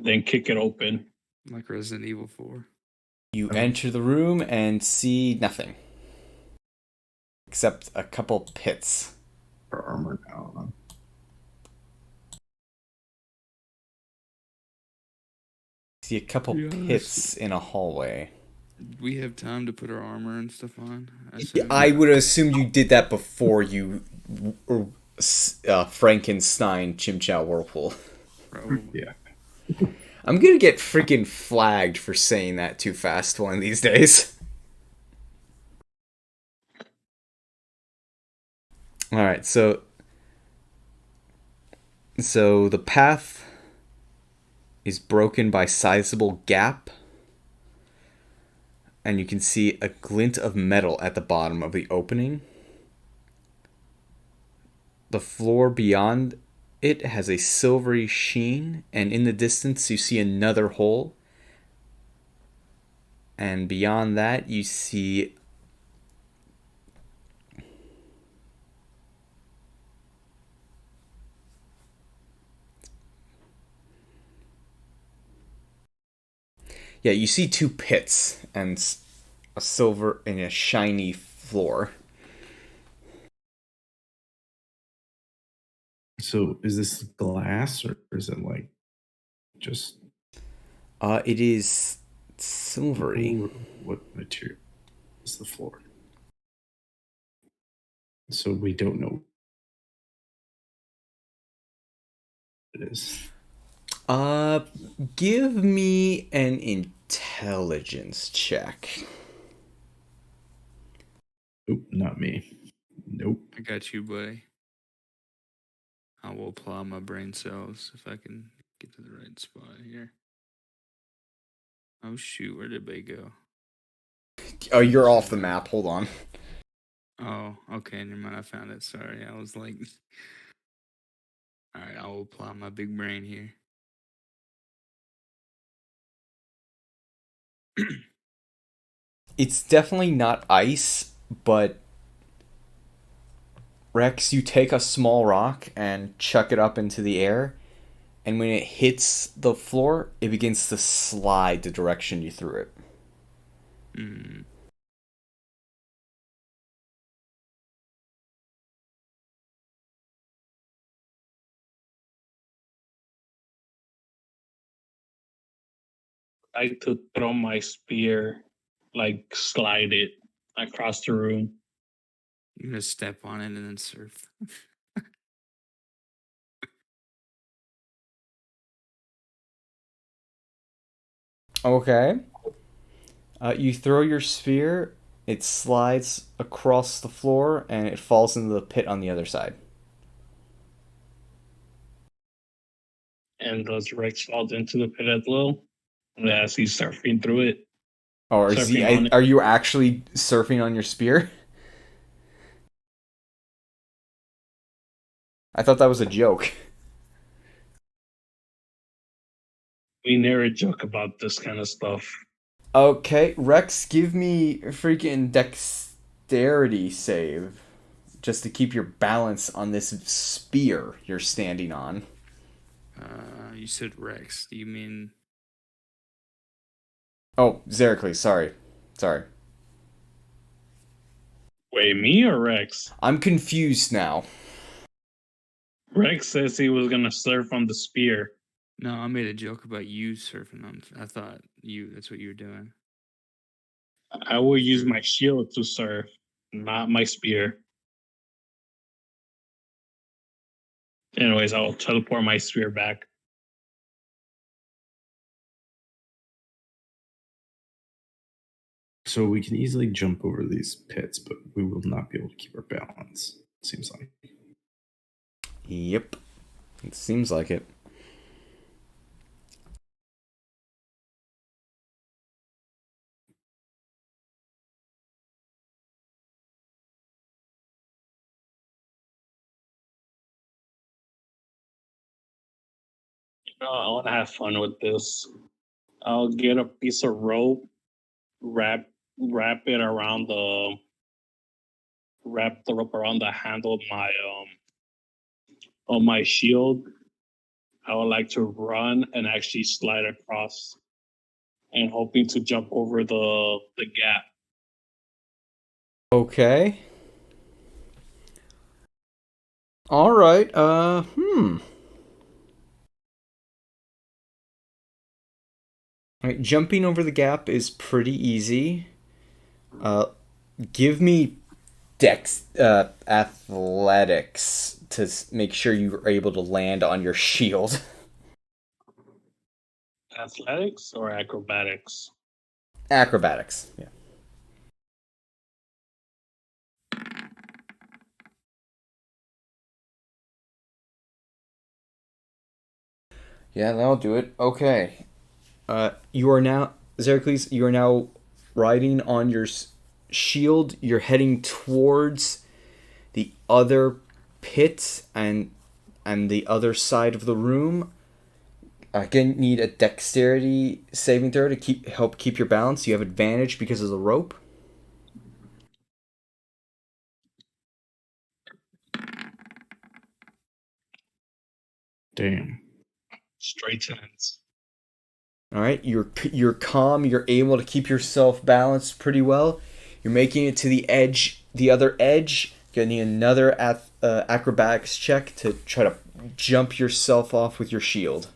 then kick it open. Like Resident Evil 4. You Oh. enter the room and see nothing. Except a couple pits. Our armor now. See a couple To be honest- pits in a hallway. We have time to put our armor and stuff on. I would assume you did that before you Frankenstein Chimchow Whirlpool. Probably. Yeah. I'm gonna get freaking flagged for saying that too fast one of these days. Alright, so the path is broken by sizable gap, and you can see a glint of metal at the bottom of the opening. The floor beyond it has a silvery sheen, and in the distance you see another hole. And beyond that you see you see two pits and a silver and a shiny floor. So is this glass or is it like just It is silvery. what material is the floor? So we don't know what it is. Give me an intelligence check. Nope, not me. Nope. I got you, buddy. I will apply my brain cells if I can get to the right spot here. Oh shoot, where did they go? Oh, you're off the map. Hold on. Oh, okay, never mind. I found it. Sorry, I was like, all right, I will apply my big brain here. It's definitely not ice, but Rex, you take a small rock and chuck it up into the air, and when it hits the floor, it begins to slide the direction you threw it. Hmm. I like to throw my spear, like slide it across the room. You're gonna step on it and then surf. Okay. You throw your spear, it slides across the floor, and it falls into the pit on the other side. And does Rex falls into the pit as well as he's surfing through it. Or Surfing on it. are you actually surfing on your spear? I thought that was a joke. We never joke about this kind of stuff. Okay, Rex, give me a freaking dexterity save. Just to keep your balance on this spear you're standing on. You said Rex. Do you mean? Oh, Zericles, sorry. Wait, me or Rex? I'm confused now. Rex says he was gonna surf on the spear. No, I made a joke about you surfing on. I thought that's what you were doing. I will use my shield to surf, not my spear. Anyways, I'll teleport my spear back. So we can easily jump over these pits, but we will not be able to keep our balance. Seems like. Yep. It seems like it. I want to have fun with this. I'll get a piece of rope, wrap it around the wrap the rope around the handle of my shield. I would like to run and actually slide across, and hoping to jump over the gap. Okay. All right. All right, jumping over the gap is pretty easy. Give me athletics to make sure you are able to land on your shield. Athletics or acrobatics? Acrobatics. Yeah. Yeah, that'll do it. Okay. You are now, Zeracles, you are now riding on your shield. You're heading towards the other pit and the other side of the room. Again, need a dexterity saving throw to help keep your balance. You have advantage because of the rope. Damn. Straight tens. All right, you're calm. You're able to keep yourself balanced pretty well. You're making it to the edge, the other edge. Getting another acrobatics check to try to jump yourself off with your shield.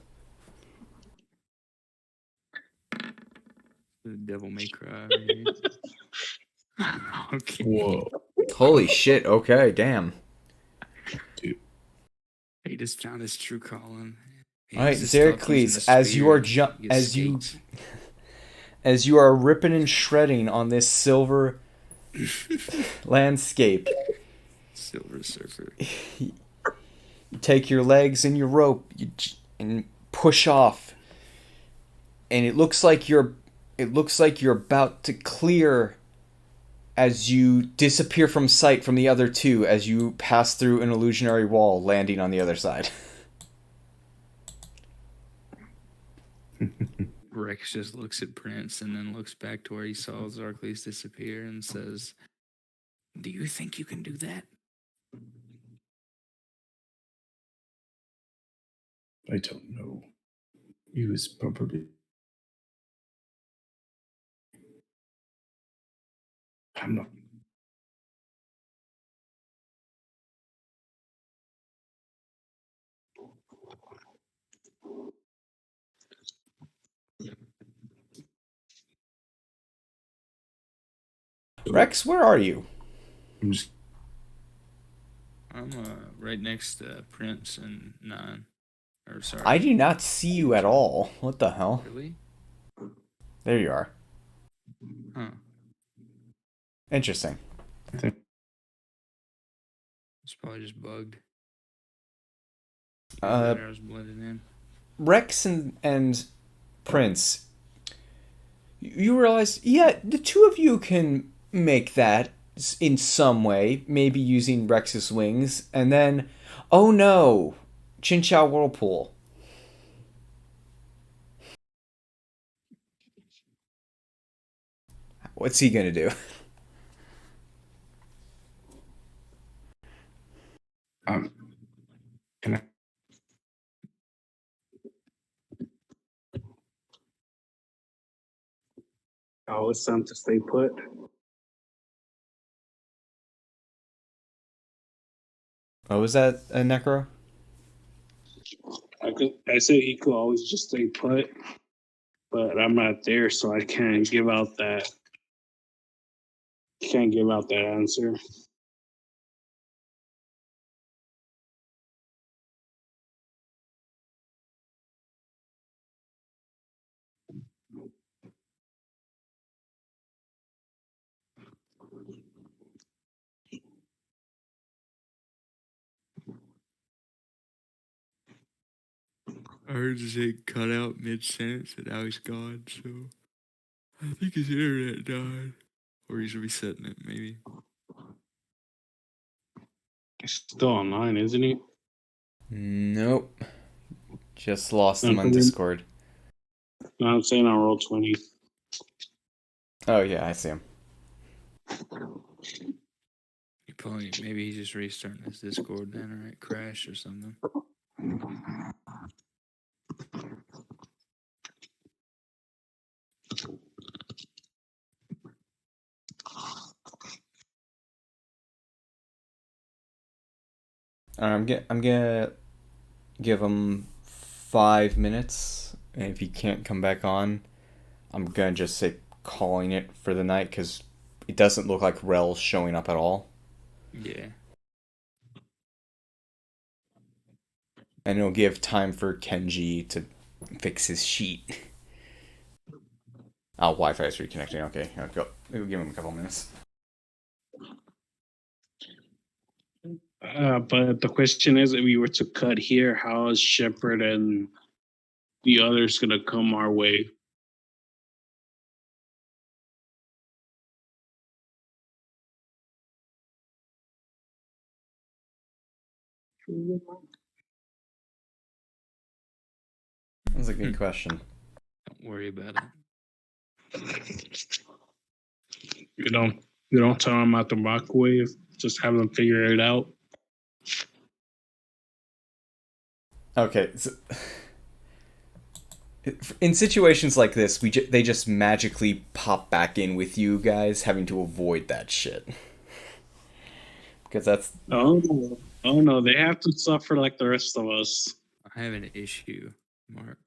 The devil may cry. Okay. Whoa. Holy shit! Okay, damn. Dude. He just found his true calling. He All right, needs to stop using Zeracles, the as you are spear. He gets skate. as you are ripping and shredding on this silver landscape, Silver Surfer. you take your legs and your rope and push off, and it looks like you're about to clear as you disappear from sight from the other two as you pass through an illusionary wall, landing on the other side. Rex just looks at Prince and then looks back to where he saw Zarkles disappear and says, "Do you think you can do that?" I don't know. He was probably. I'm not. Rex, where are you? I'm just. I'm right next to Prince and Nine. Or sorry. I do not see you at all. What the hell? Really? There you are. Huh. Interesting. I think. It's probably just bugged. Uh, I was blending in. Rex and Prince, you realize, yeah, the two of you can make that in some way, maybe using Rex's wings, and then, oh no, Chinchou Whirlpool. What's he gonna do? Can I? Oh, it's time to stay put. Oh, was that a Necro? I said he could always just stay put, but I'm not there, so I can't give out that. Can't give out that answer. I heard his egg cut out mid sentence and now he's gone, so I think his internet died. Or he's resetting it, maybe. He's still online, isn't he? Nope. Just lost No, him on but then- Discord. No, I'm saying on roll 20. Oh yeah, I see him. He probably maybe he's just restarting his Discord then, or it crashed or something. I'm gonna give him 5 minutes, and if he can't come back on, I'm gonna just say calling it for the night because it doesn't look like Rel's showing up at all, Yeah. and it'll give time for Kenji to fix his sheet. Oh, Wi-Fi is reconnecting. Okay, I'll go. We'll give him a couple minutes. But the question is, if we were to cut here, how is Shepard and the others gonna come our way? That's a good question. Don't worry about it. You don't tell them about the microwave. Just have them figure it out. Okay, so in situations like this, they just magically pop back in with you guys, having to avoid that shit. Because that's Oh no, they have to suffer like the rest of us. I have an issue, Mark.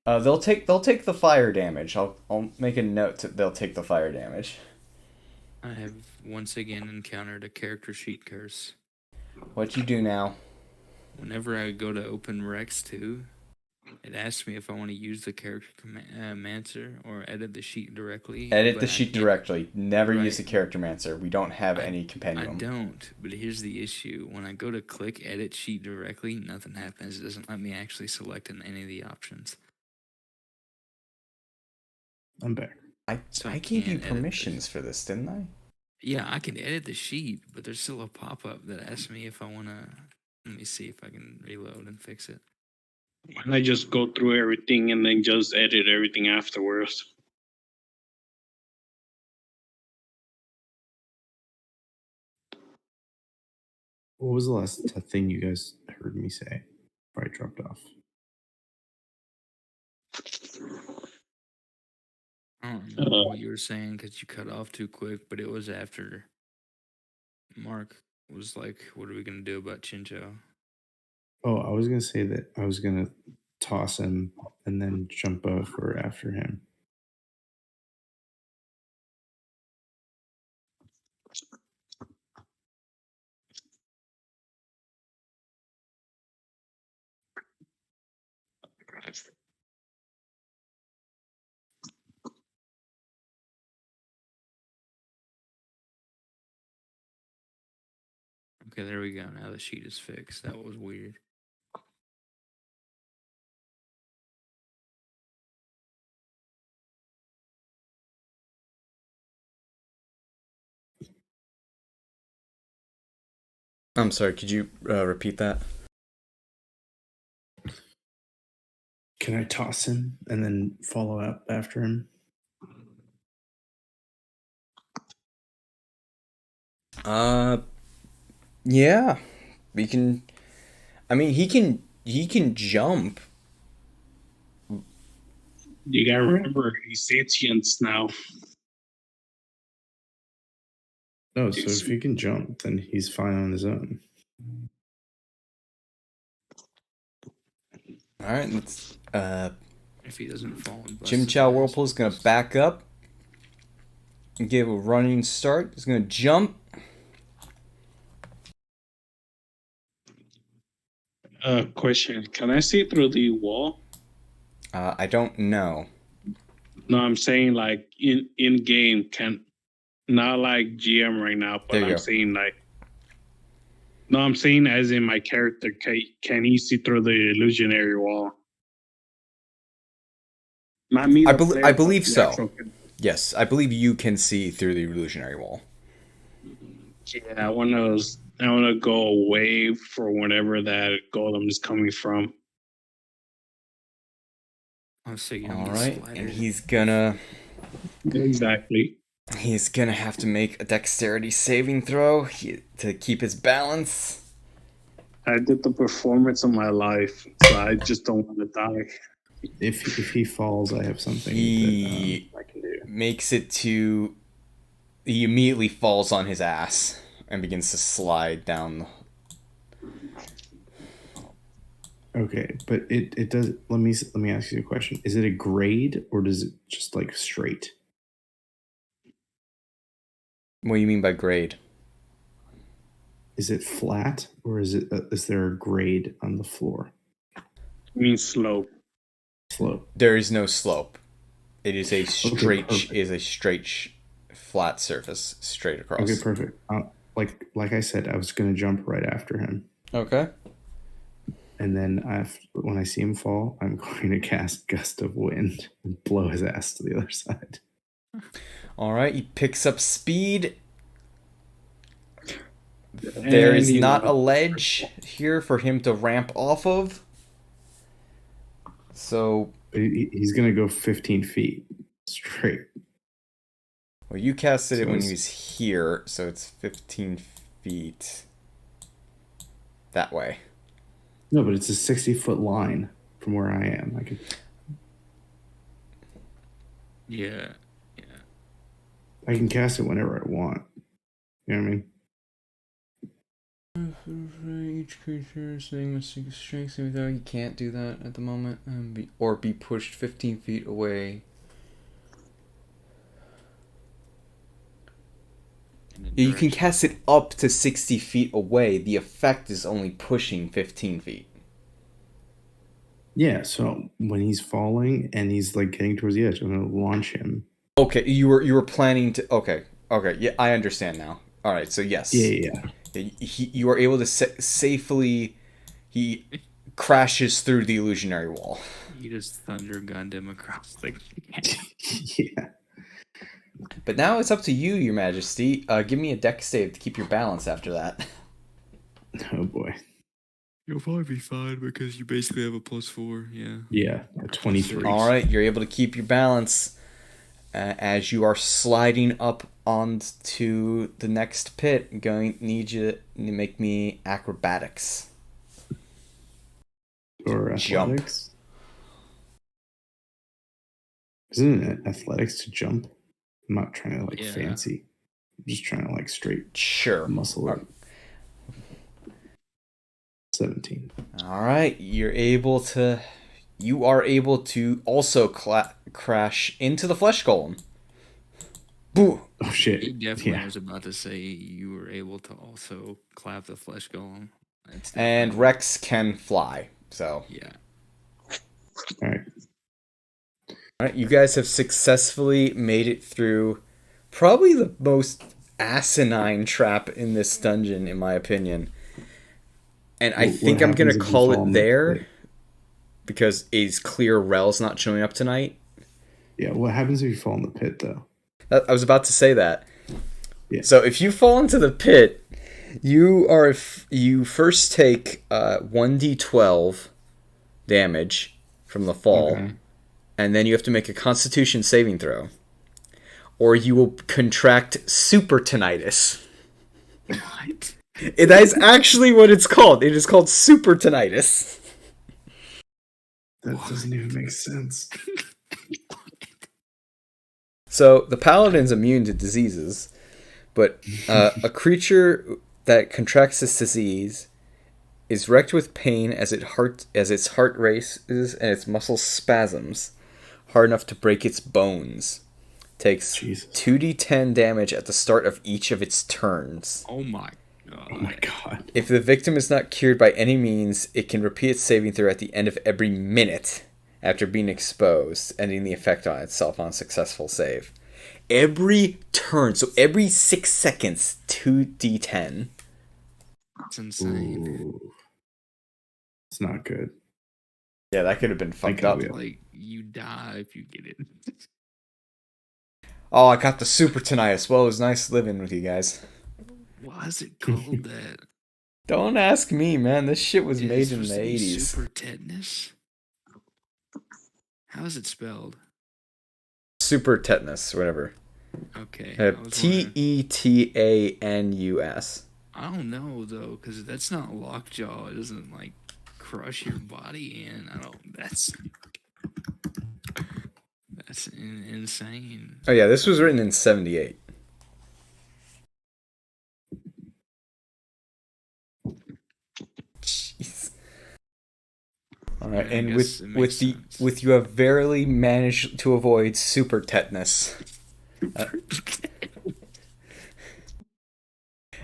they'll take the fire damage. I'll make a note that they'll take the fire damage. I have once again encountered a character sheet curse. What you do now? Whenever I go to open Rex 2, it asks me if I want to use the character mancer or edit the sheet directly. Edit but the I sheet can't. directly. Never Right. use the character mancer. We don't have any I compendium. don't, but here's the issue. When I go to click edit sheet directly, nothing happens. It doesn't let me actually select in any of the options. I'm back. So I gave you can't edit permissions for this, didn't I? Yeah, I can edit the sheet, but there's still a pop-up that asks me if I want to... Let me see if I can reload and fix it. Why don't I just go through everything and then just edit everything afterwards? What was the last thing you guys heard me say before I dropped off? I don't remember what you were saying because you cut off too quick, but it was after Mark was like, what are we going to do about Chincho? Oh, I was gonna say that I was gonna toss him and then jump over after him. Okay, there we go. Now the sheet is fixed. That was weird. I'm sorry. Could you repeat that? Can I toss him and then follow up after him? Yeah. We can. I mean, he can jump. You gotta remember, he's sentient now. No, so if he can jump, then he's fine on his own. All right. Let's. If he doesn't fall and bust Jim his Chow ass, Whirlpool's gonna just- back up and give a running start. He's gonna jump. Question: can I see through the wall? I don't know. No, I'm saying like in game, can not like GM right now, but There you I'm go. saying like No, I'm saying as in my character. Can he see through the illusionary wall? Not me. I the player, I but believe the so. actual- Yes, I believe you can see through the illusionary wall. Yeah, I want to go away for whatever that golem is coming from. I was thinking All of the right, and sliders. he's gonna Exactly. have to make a dexterity saving throw to keep his balance. I did the performance of my life, so I just don't want to die. If he falls, I have something He that I can do. makes it to. He immediately falls on his ass and begins to slide down. Okay, but it does. Let me ask you a question. Is it a grade or does it just like straight? What do you mean by grade? Is it flat or is there a grade on the floor? I mean slope. Slope. There is no slope. It is a straight, perfect. flat surface straight across. Okay, perfect. Like I said, I was gonna jump right after him, Okay. and then when I see him fall, I'm going to cast Gust of Wind and blow his ass to the other side. All right. He picks up speed. There And is he not a lost. ledge here for him to ramp off of. So, He's gonna go 15 feet straight. well, you casted it So when it's- he was here, so it's 15 feet that way. No, but it's a 60-foot line from where I am. I could. Yeah. I can cast it whenever I want. You know what I mean? Each creature saying must take a strength saving throw. You can't do that at the moment, or be pushed 15 feet away. You can cast it up to 60 feet away. The effect is only pushing 15 feet. Yeah. So when he's falling and he's like getting towards the edge, I'm gonna launch him. Okay, you were planning to. Okay, yeah, I understand now. All right, so yes, Yeah. you are able to safely. He crashes through the illusionary wall. You just thunder gunned him across the. Yeah. But now it's up to you, Your Majesty. Give me a dex save to keep your balance after that. Oh boy. You'll probably be fine because you basically have a +4. Yeah. Yeah. A 23. All right, you're able to keep your balance as you are sliding up onto the next pit. Need you to make me acrobatics. Or Jump. athletics. Isn't it athletics to jump? I'm not trying to Yeah. fancy. I'm just trying to straight Sure. muscle it. 17. All right, you are able to also crash into the flesh golem. Boo! Oh shit. He definitely Yeah. was about to say you were able to also clap the flesh golem. That's not And bad. Rex can fly. So, Yeah. All right. all right, you guys have successfully made it through probably the most asinine trap in this dungeon, in my opinion. And I What think I'm gonna happens if you call fall it in the there pit? because it's clear Rel's not showing up tonight. Yeah. What happens if you fall in the pit though? I was about to say that. Yeah. So if you fall into the pit, you first take 1d12 damage from the fall, Okay. and then you have to make a Constitution saving throw, or you will contract super tinnitus. What? That is actually what it's called. It is called super tinnitus. That doesn't even make sense. So the paladin's immune to diseases, but a creature that contracts this disease is wrecked with pain as its heart races and its muscle spasms, hard enough to break its bones. Takes Jesus. 2d10 damage at the start of each of its turns. Oh my god. Oh my god. If the victim is not cured by any means, it can repeat its saving throw at the end of every minute after being exposed, ending the effect on itself on a successful save. Every turn, so every 6 seconds, 2d10. It's insane. Ooh. It's not good. Yeah, that could have been fucked God up. we- Like you die if you get it. Oh, I got the super tinnitus. Well, it was nice living with you guys. Why is it called that? Don't ask me, man. This shit was Is it made in supposed the to be 80s. super tetanus? How is it spelled? Super tetanus, whatever. Okay. I was wondering. Tetanus. I don't know though, because that's not lockjaw. It doesn't like crush your body in. I don't. That's insane. Oh yeah, this was written in 78. Jeez. All right, Yeah, I and guess it makes sense. with you have verily managed to avoid super tetanus.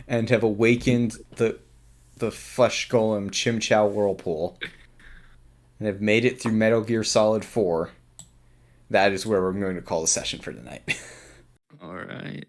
And have awakened the flesh golem Chim Chow Whirlpool. And have made it through Metal Gear Solid 4. That is where we're going to call the session for tonight. All right.